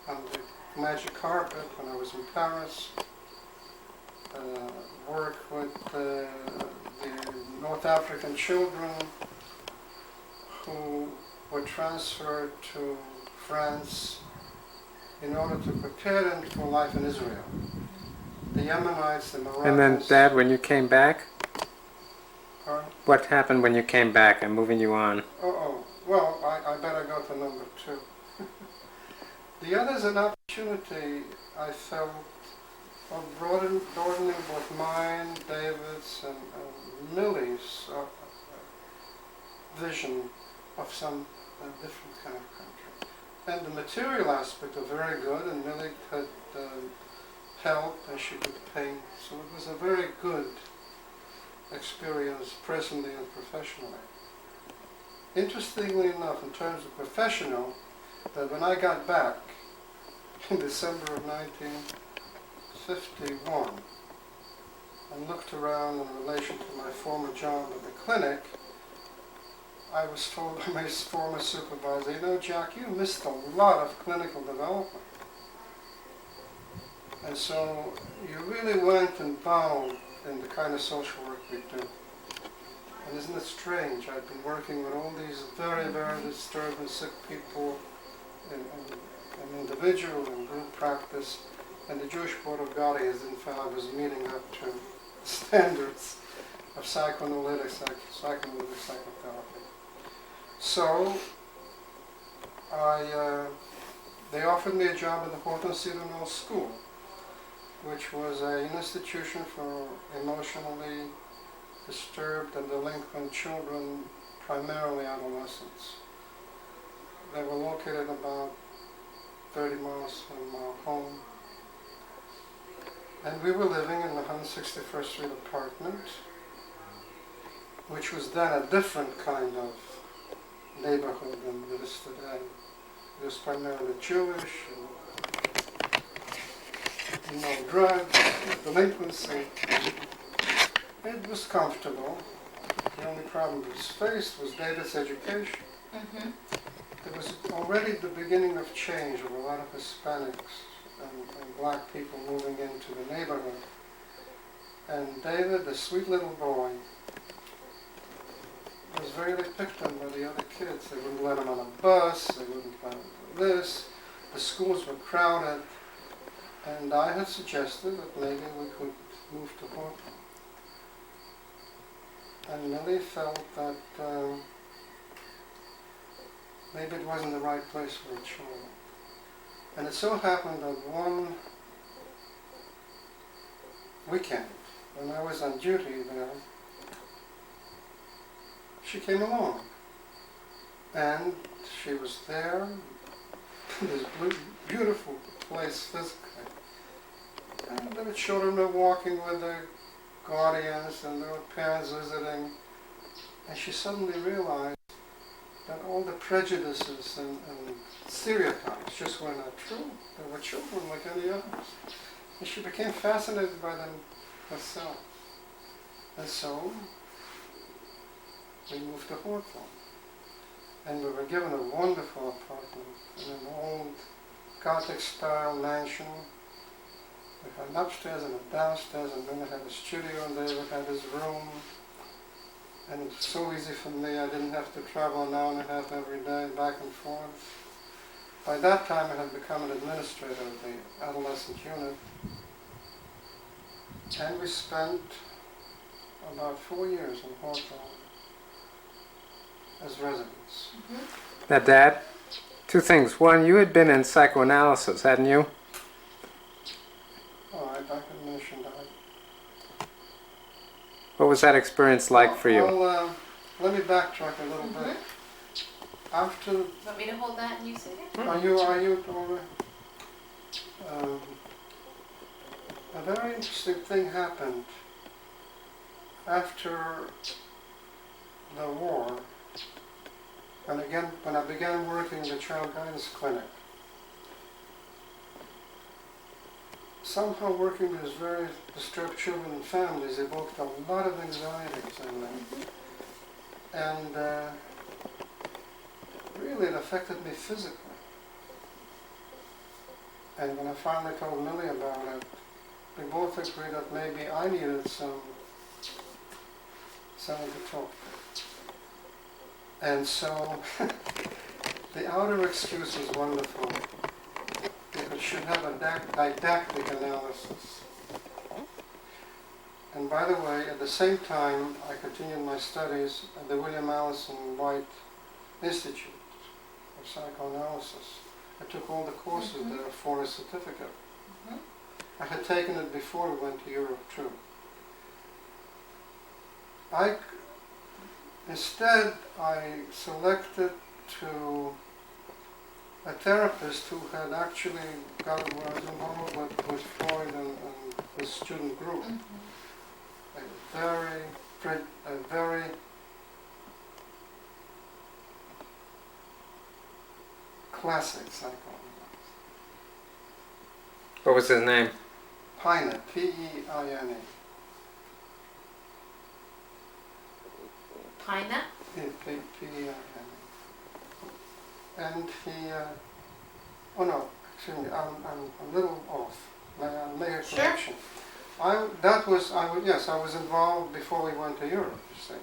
S2: on the magic carpet when I was in Paris. Work with the North African children who were transferred to France in order to prepare them for life in Israel. The Yemenites, the Moroccans...
S3: And then, Dad, when you came back,
S2: Pardon?
S3: what happened when you came back? I'm moving you on.
S2: Well, I better go to number 2. The other is an opportunity I felt of broadening both mine, David's, and Millie's vision of some different kind of country. And the material aspect was very good, and Millie had help and she could paint. So it was a very good experience personally and professionally. Interestingly enough, in terms of professional, that when I got back in December of 1951 and looked around in relation to my former job at the clinic, I was told by my former supervisor, you know, Jack, you missed a lot of clinical development. And so you really weren't involved in the kind of social work we do. And isn't it strange? I've been working with all these very, very disturbed and sick people in individual and group practice, and the Jewish Board of Guardians didn't feel I was meeting up to standards of psychoanalytic psychotherapy. So they offered me a job at the Horton Cedar Mill School, which was an institution for emotionally disturbed and delinquent children, primarily adolescents. They were located about 30 miles from our home. And we were living in the 161st Street apartment, which was then a different kind of neighborhood than it is today. It was primarily Jewish, and no drugs, delinquency. It was comfortable. The only problem we faced was David's education.
S1: Mm-hmm.
S2: It was already the beginning of change of a lot of Hispanics and black people moving into the neighborhood. And David, the sweet little boy, was very picked on by the other kids. They wouldn't let him on a bus, they wouldn't let him do this. The schools were crowded. And I had suggested that maybe we could move to Horton. And Millie felt that maybe it wasn't the right place for a child. And it so happened that one weekend, when I was on duty there, she came along. And she was there, this beautiful place physically. And there were children were walking with their guardians and there were parents visiting. And she suddenly realized that all the prejudices and stereotypes just were not true. They were children like any others. And she became fascinated by them herself. And so we moved to Horton. And we were given a wonderful apartment in an old Gothic-style mansion. We had an upstairs and a downstairs, and then we had a studio, and David had his room. And it was so easy for me, I didn't have to travel an hour and a half every day back and forth. By that time I had become an administrator of the adolescent unit. And we spent about 4 years in Horton as residents.
S1: Mm-hmm.
S3: Now, Dad, 2 things. One, you had been in psychoanalysis, hadn't you?
S2: All right, I can mention that.
S3: What was that experience like for you?
S2: Well, let me backtrack a little bit. After,
S1: Want me to hold that and you sit it?
S2: are you over? A very interesting thing happened after the war, and again when I began working in the child guidance clinic. Somehow working with these very disturbed children and families evoked a lot of anxieties in them. And really it affected me physically. And when I finally told Millie about it, we both agreed that maybe I needed someone to talk to. And so the outer excuse was wonderful, because should have a didactic analysis. And by the way, at the same time, I continued my studies at the William Allison White Institute of Psychoanalysis. I took all the courses there for a certificate. I had taken it before we went to Europe too. Instead, I selected to a therapist who had actually was involved with Freud and his student group. A very classic psychoanalyst.
S3: What was his name?
S2: Peine, P-E-I-N-E.
S1: Peine?
S2: P-E-I-N-E. And he, oh no, excuse me, I'm a little off. I'll make a correction. Yes, I was involved before we went to Europe, you see.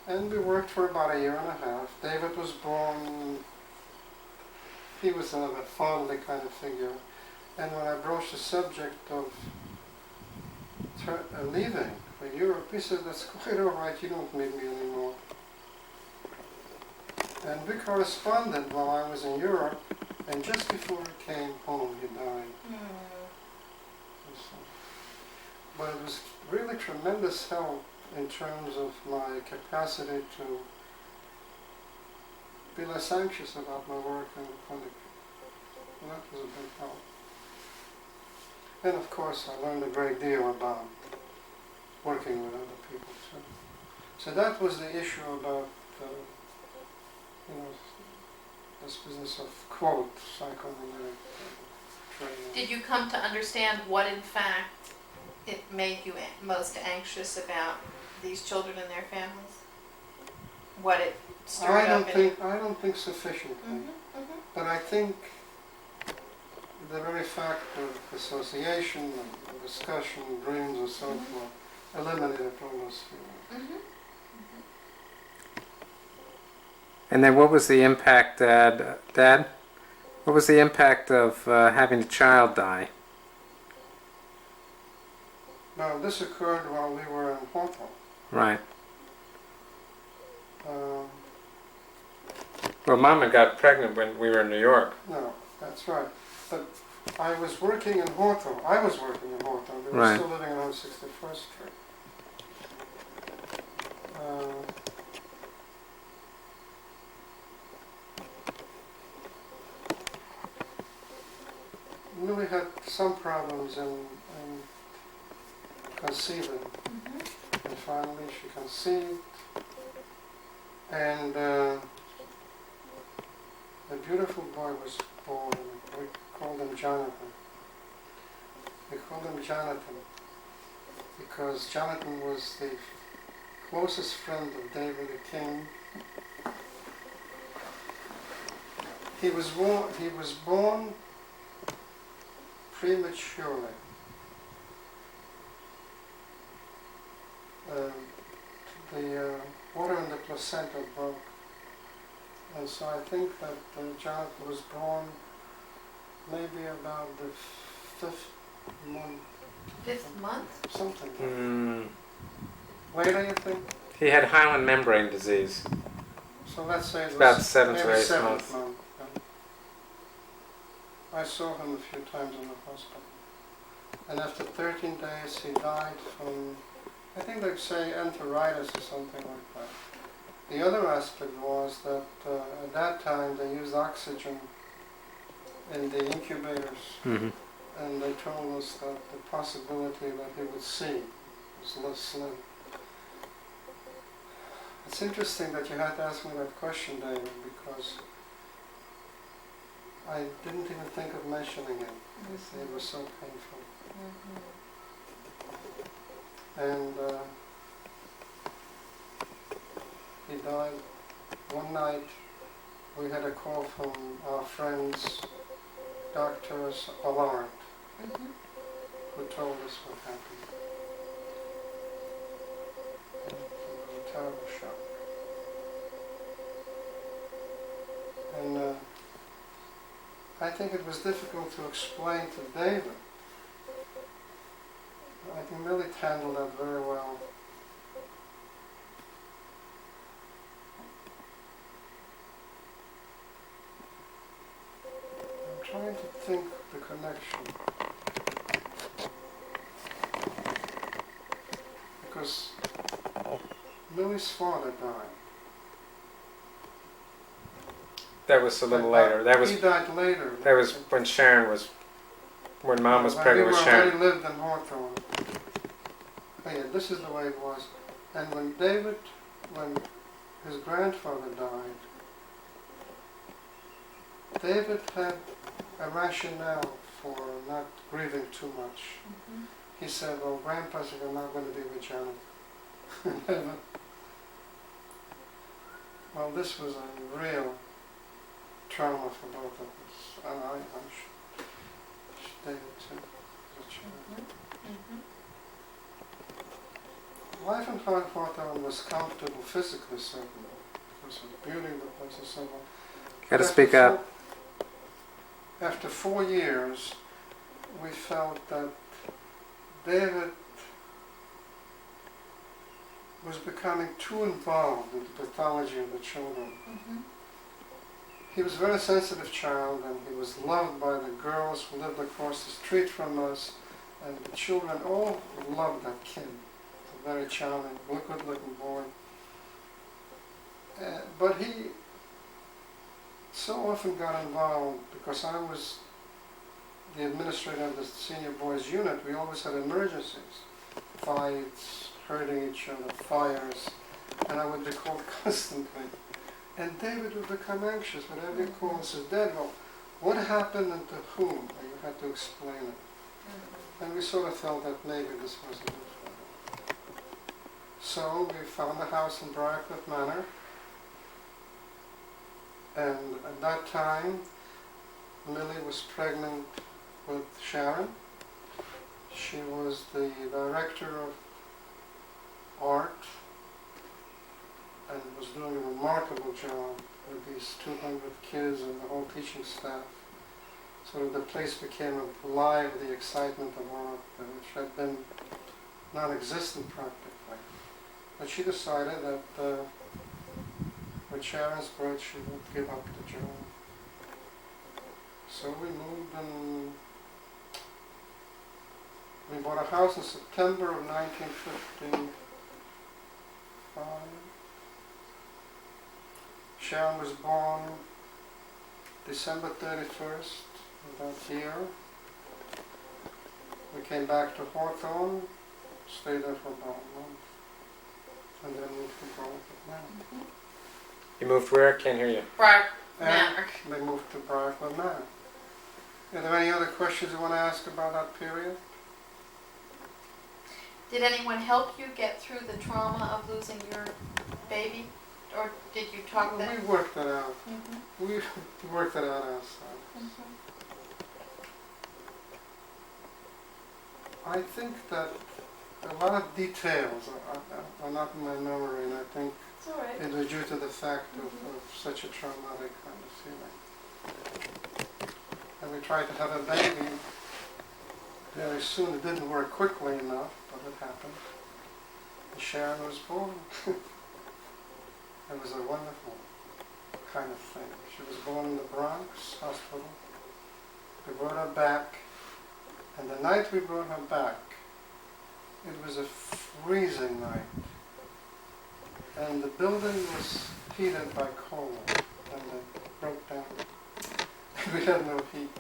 S2: And we worked for about a year and a half. David was born, he was a fatherly kind of figure. And when I broached the subject of leaving for Europe, he said, that's quite all right, you don't need me anymore. And we corresponded while I was in Europe, and just before I came home, he died. But it was really tremendous help in terms of my capacity to be less anxious about my work in the clinic. And that was a big help. And of course, I learned a great deal about working with other people too. So that was the issue about, this business of quote psychoanalytic training.
S1: Did you come to understand what, in fact, it made you most anxious about these children and their families? What it stirred up in you?
S2: I don't think sufficiently. But I think the very fact of association and discussion, dreams and so forth, eliminated all those feelings.
S3: And then what was the impact, Dad? What was the impact of having a child die?
S2: Now, this occurred while we were in Hawthorne.
S3: Right. Well, Mama got pregnant when we were in New York.
S2: No, that's right. But I was working in Hawthorne. We were
S3: Right.
S2: still living on 61st Street. Really had some problems in conceiving. And finally she conceived. And a beautiful boy was born. We called him Jonathan. We called him Jonathan because Jonathan was the closest friend of David the King. He was born prematurely. The water in the placenta broke, and so I think that Jonathan was born maybe about the fifth month.
S1: Fifth month?
S2: Something like that. Later, you think?
S3: He had hyaline membrane disease.
S2: So let's say it was
S3: About 7th
S2: maybe
S3: or 8th
S2: 7th
S3: month.
S2: month. I saw him a few times in the hospital. And after 13 days he died from, I think they'd say enteritis or something like that. The other aspect was that at that time they used oxygen in the incubators, and they told us that the possibility that he would see was less slim. It's interesting that you had to ask me that question, David, because I didn't even think of mentioning it. It was so painful. And he died one night. We had a call from our friends, doctors, alarmed, who told us what happened. And it was a terrible shock. And I think it was difficult to explain to David. I think Millie handled that very well. I'm trying to think the connection. Because Millie's father died.
S3: That was a little later. That was
S2: He died later.
S3: when Sharon was, when Mom was pregnant with
S2: We
S3: Sharon.
S2: already lived in Hawthorne. Oh yeah, this is the way it was. And when his grandfather died, David had a rationale for not grieving too much.
S1: Mm-hmm.
S2: He said, well, Grandpa's not going to be with Janet. Well, this was a real trauma for both of us. And I'm sure David too, as a child. Life in Hawthorne was comfortable physically, certainly. It was a beauty of the place and so on.
S3: Gotta speak up.
S2: After 4 years, we felt that David was becoming too involved in the pathology of the children.
S1: Mm-hmm.
S2: He was a very sensitive child, and he was loved by the girls who lived across the street from us, and the children all loved that kid. He's a very charming, good-looking boy. But he so often got involved because I was the administrator of the senior boys unit. We always had emergencies, fights, hurting each other, fires, and I would be called constantly. And David would become anxious whenever he called and says, Dad, well, what happened and to whom? And you had to explain it. And we sort of felt that maybe this wasn't good for him. So we found a house in Briarcliff Manor. And at that time, Millie was pregnant with Sharon. She was the director of art and was doing a remarkable job with these 200 kids and the whole teaching staff. So the place became alive with the excitement of art, which had been non-existent practically. But she decided that with Sharon's birth she would give up the job. So we moved and we bought a house in September of 1955. Sharon was born December 31st of that year. We came back to Hawthorne, stayed there for about a month, and then moved to Briarcliff Manor.
S3: You moved where? Can't hear you.
S1: Manor.
S2: And they moved to Briarcliff Manor. Are there any other questions you want to ask about that period?
S1: Did anyone help you get through the trauma of losing your baby? Or did you talk
S2: Well,
S1: that?
S2: we worked it out.
S1: Mm-hmm.
S2: We worked it out ourselves.
S1: Mm-hmm.
S2: I think that a lot of details are not in my memory, and I think
S1: It's all right.
S2: it was due to the fact of such a traumatic kind of feeling. And we tried to have a baby very soon. It didn't work quickly enough, but it happened. And Sharon was born. It was a wonderful kind of thing. She was born in the Bronx hospital. We brought her back, and the night we brought her back, it was a freezing night. And the building was heated by coal, and it broke down. We had no heat,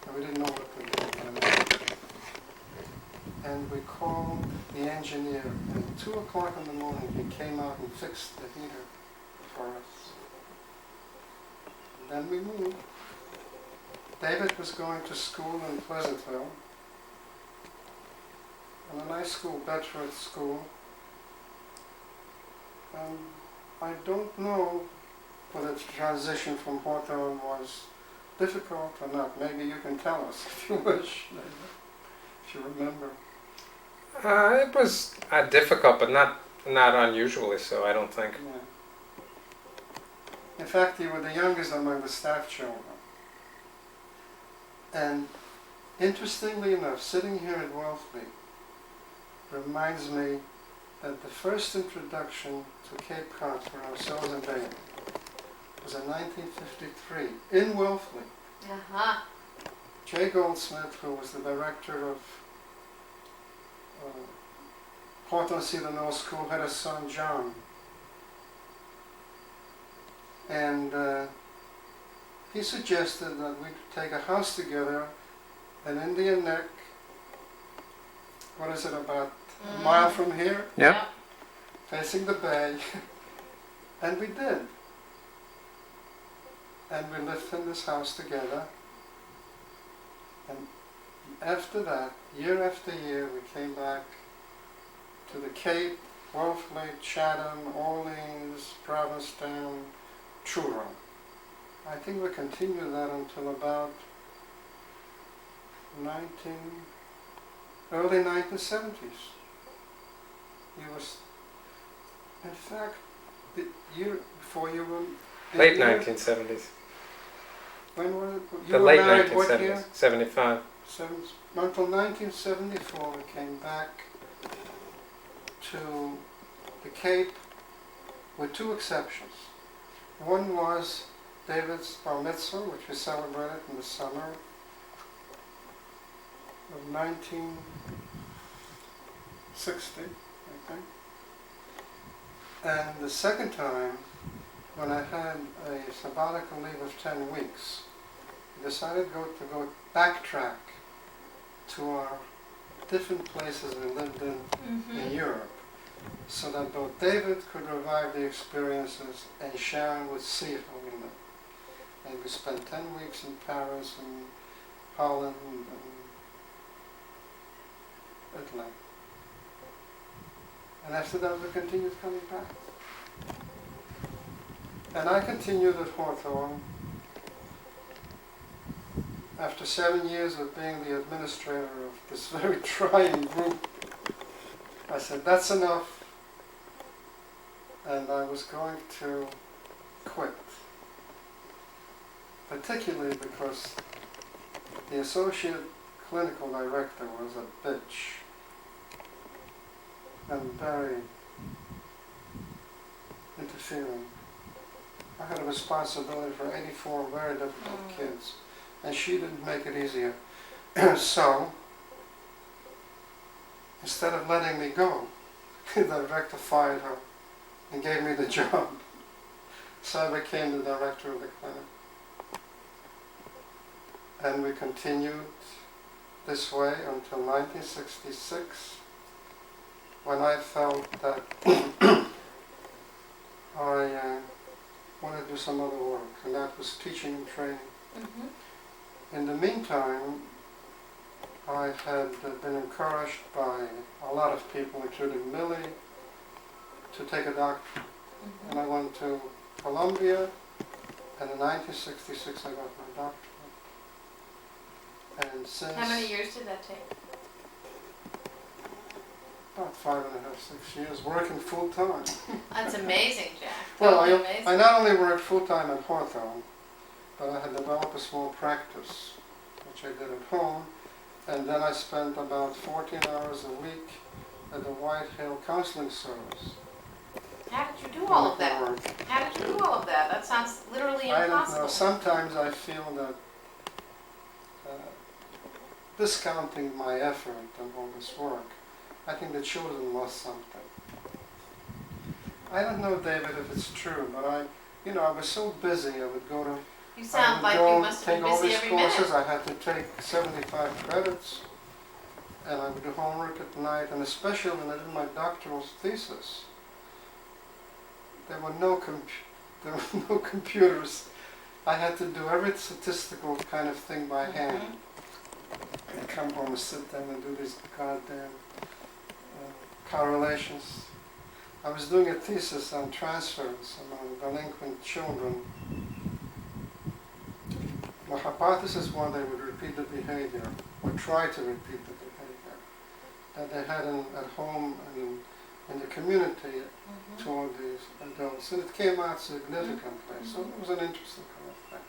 S2: and we didn't know what to do. And we called the engineer, and at 2 o'clock in the morning he came out and fixed the heater for us. And then we moved. David was going to school in Pleasantville, in a nice school, Bedford School. And I don't know whether the transition from Hawthorne was difficult or not. Maybe you can tell us if you wish, if you remember.
S3: It was difficult, but not unusually so, I don't think.
S2: Yeah. In fact, you were the youngest among the staff children. And interestingly enough, sitting here in Wellesley reminds me that the first introduction to Cape Cod for ourselves and Bailey was in 1953 in Wellesley.
S1: Uh-huh.
S2: Jay Goldsmith, who was the director of Portland Cedar Knoll School, had a son, John. And he suggested that we take a house together in Indian Neck. What is it, about a mile from here?
S3: Yep.
S2: Facing the bay. And we did. And we lived in this house together. And after that, year after year, we came back to the Cape, Wolfley, Chatham, Orleans, Provincetown, Truro. I think we continued that until about early 1970s. It was, in fact, the year before you were...
S3: Late 1970s.
S2: When was it? You
S3: The
S2: were
S3: late
S2: married what year?
S3: 1970s. 75.
S2: Until 1974 we came back to the Cape with two exceptions. One was David's bar mitzvah, which we celebrated in the summer of 1960, I think. And the second time, when I had a sabbatical leave of 10 weeks, I decided to go backtrack to our different places we lived in Europe, so that both David could revive the experiences and Sharon would see how we lived. And we spent 10 weeks in Paris and Holland and Italy. And after that we continued coming back. And I continued at Hawthorne. After 7 years of being the administrator of this very trying group, I said, that's enough. And I was going to quit. Particularly because the associate clinical director was a bitch. And very interfering. I had a responsibility for 84 very difficult kids, and she didn't make it easier. So, instead of letting me go, the director fired her and gave me the job. So I became the director of the clinic. And we continued this way until 1966, when I felt that I wanted to do some other work, and that was teaching and training. In the meantime, I had been encouraged by a lot of people, including Millie, to take a doctorate. And I went to Columbia, and in 1966 I got my doctorate. And since...
S1: How many years did that take?
S2: About 5.5, 6 years, working full time.
S1: That's amazing, Jack.
S2: Well,
S1: Totally amazing.
S2: I not only worked full time at Hawthorne, but I had developed a small practice, which I did at home, and then I spent about 14 hours a week at the White Hill Counseling Service.
S1: How did you do all of that?
S2: Work.
S1: How did you do all of that? That sounds literally
S2: I don't know.
S1: impossible.
S2: Sometimes I feel that discounting my effort and all this work, I think the children lost something. I don't know, David, if it's true, but I was so busy. I would go to,
S1: You sound like you must have
S2: take
S1: been
S2: all
S1: busy
S2: these
S1: every
S2: courses.
S1: minute.
S2: I had to take 75 credits, and I would do homework at night, and especially when I did my doctoral thesis, there were no computers. I had to do every statistical kind of thing by hand. I'd come home and sit down and do these goddamn correlations. I was doing a thesis on transference among delinquent children. My hypothesis was they would repeat the behavior, or try to repeat the behavior, that they had at home and in the community toward these adults. And it came out significantly, so it was an interesting kind of thing.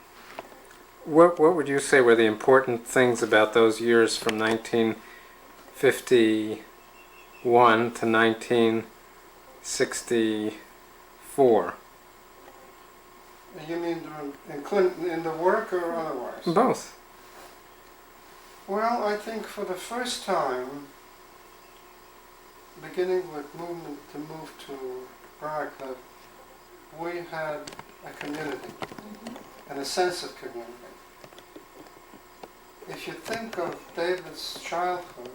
S3: what would you say were the important things about those years from 1951 to 1964?
S2: You mean in Clinton, in the work or otherwise?
S3: Both.
S2: Well, I think for the first time, beginning with movement to move to Briarcliff, we had a community and a sense of community. If you think of David's childhood,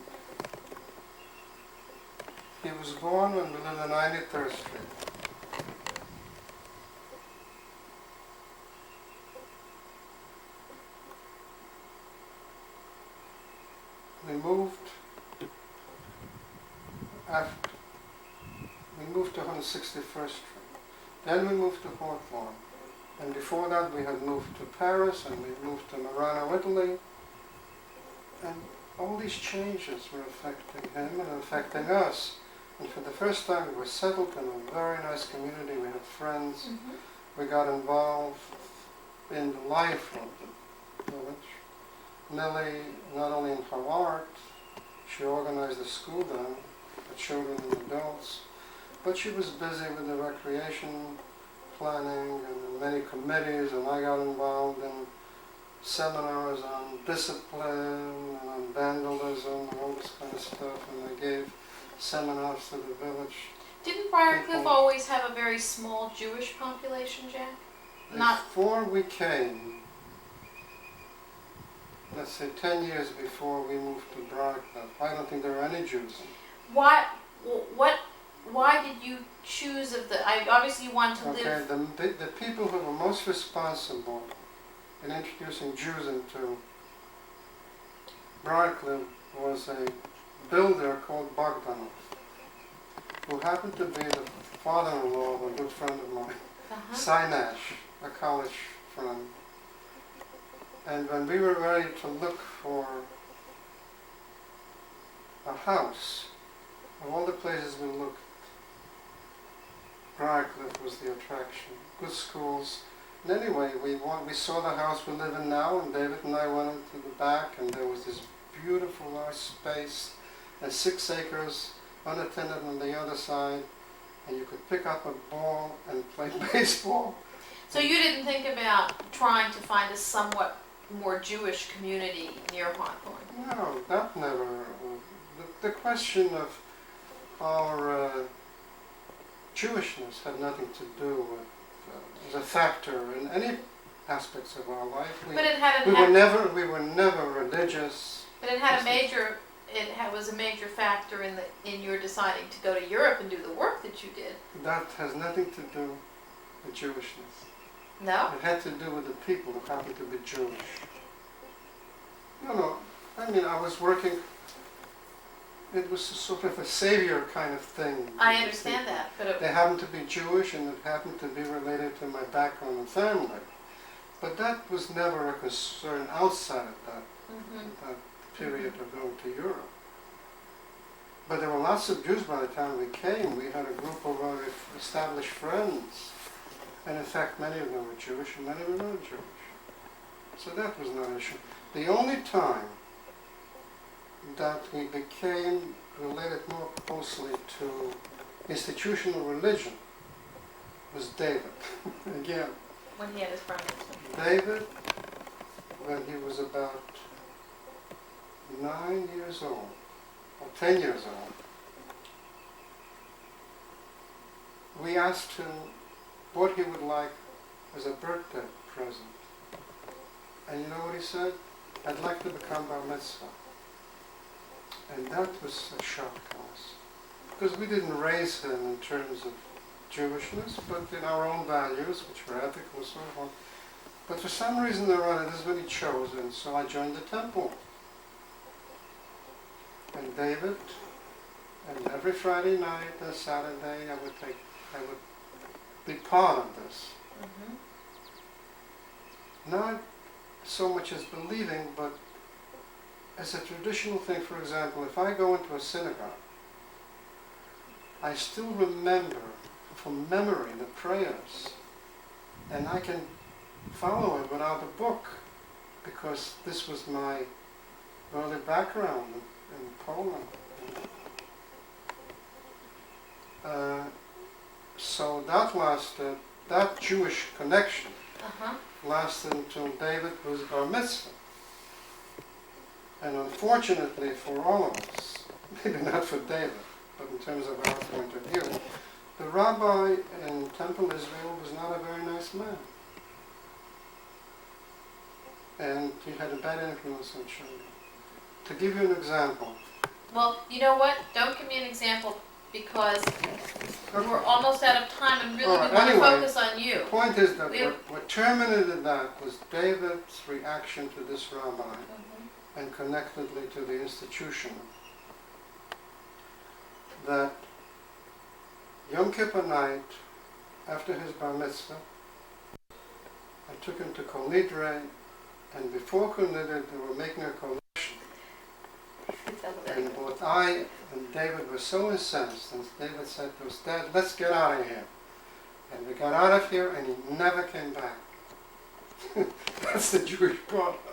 S2: he was born when we lived on 93rd Street. We moved to 161st Street. Then we moved to Hawthorne. And before that we had moved to Paris and we moved to Merano, Italy. And all these changes were affecting him and affecting us. And for the first time we were settled in a very nice community. We had friends. We got involved in the life of the village. Lily, not only in her art, she organized a school then for children and adults, but she was busy with the recreation planning and many committees, and I got involved in seminars on discipline and on vandalism and all this kind of stuff, and I gave seminars to the village.
S1: Didn't Briarcliff always have a very small Jewish population, Jack?
S2: Before we came, let's say 10 years before we moved to Briarcliff, I don't think there were any Jews.
S1: Why did you choose obviously you want to live...
S2: The people who were most responsible in introducing Jews into Briarcliff was a builder called Bogdanov, who happened to be the father-in-law of a good friend of mine, Sinash, a college friend. And when we were ready to look for a house, of all the places we looked, Briarcliff was the attraction. Good schools. And anyway, we saw the house we live in now, and David and I went into the back, and there was this beautiful large space, and 6 acres unattended on the other side, and you could pick up a ball and play baseball.
S1: So you didn't think about trying to find a somewhat more Jewish community near Hawthorne?
S2: No, that never. The question of our Jewishness had nothing to do with as a factor in any aspects of our life.
S1: But it had
S2: we were never religious.
S1: But it had was a major factor in your deciding to go to Europe and do the work that you did.
S2: That has nothing to do with Jewishness.
S1: No?
S2: It had to do with the people who happened to be Jewish. No. I mean, I was working. It was a sort of a savior kind of thing.
S1: I understand that, but
S2: they happened to be Jewish, and it happened to be related to my background and family. But that was never a concern outside of that period of going to Europe. But there were lots of Jews by the time we came. We had a group of our established friends, and in fact, many of them were Jewish, and many were not Jewish. So that was not an issue. The only time that we became related more closely to institutional religion was David. Again.
S1: When he had his bar mitzvah.
S2: David, when he was about 9 years old, or 10 years old, we asked him what he would like as a birthday present. And you know what he said? I'd like to become bar mitzvah. And that was a shock to us. Because we didn't raise him in terms of Jewishness, but in our own values, which were ethical and so on. But for some reason or other, this is what he chose, and so I joined the temple. And David, and every Friday night and Saturday, I would be part of this. Not so much as believing, but as a traditional thing. For example, if I go into a synagogue, I still remember from memory the prayers, and I can follow it without a book. because this was my early background in Poland. So that lasted, that Jewish connection
S1: Uh-huh.
S2: lasted until David was bar mitzvah. And unfortunately for all of us, maybe not for David, but in terms of our point of view, the rabbi in Temple Israel was not a very nice man. And he had a bad influence on children. To give you an example,
S1: Well, you know what? Don't give me an example because we're almost out of time and really we want to
S2: Anyway,
S1: focus on you.
S2: the point is that
S1: We-
S2: what terminated that was David's reaction to this rabbi
S1: Mhm.
S2: and connectedly to the institution. That Yom Kippur night, after his bar mitzvah, I took him to Kol Nidre, and before Kol Nidre they were making a collection. And both I and David were so incensed, and David said to us, "Dad, let's get out of here." And we got out of here, and he never came back. That's the Jewish problem.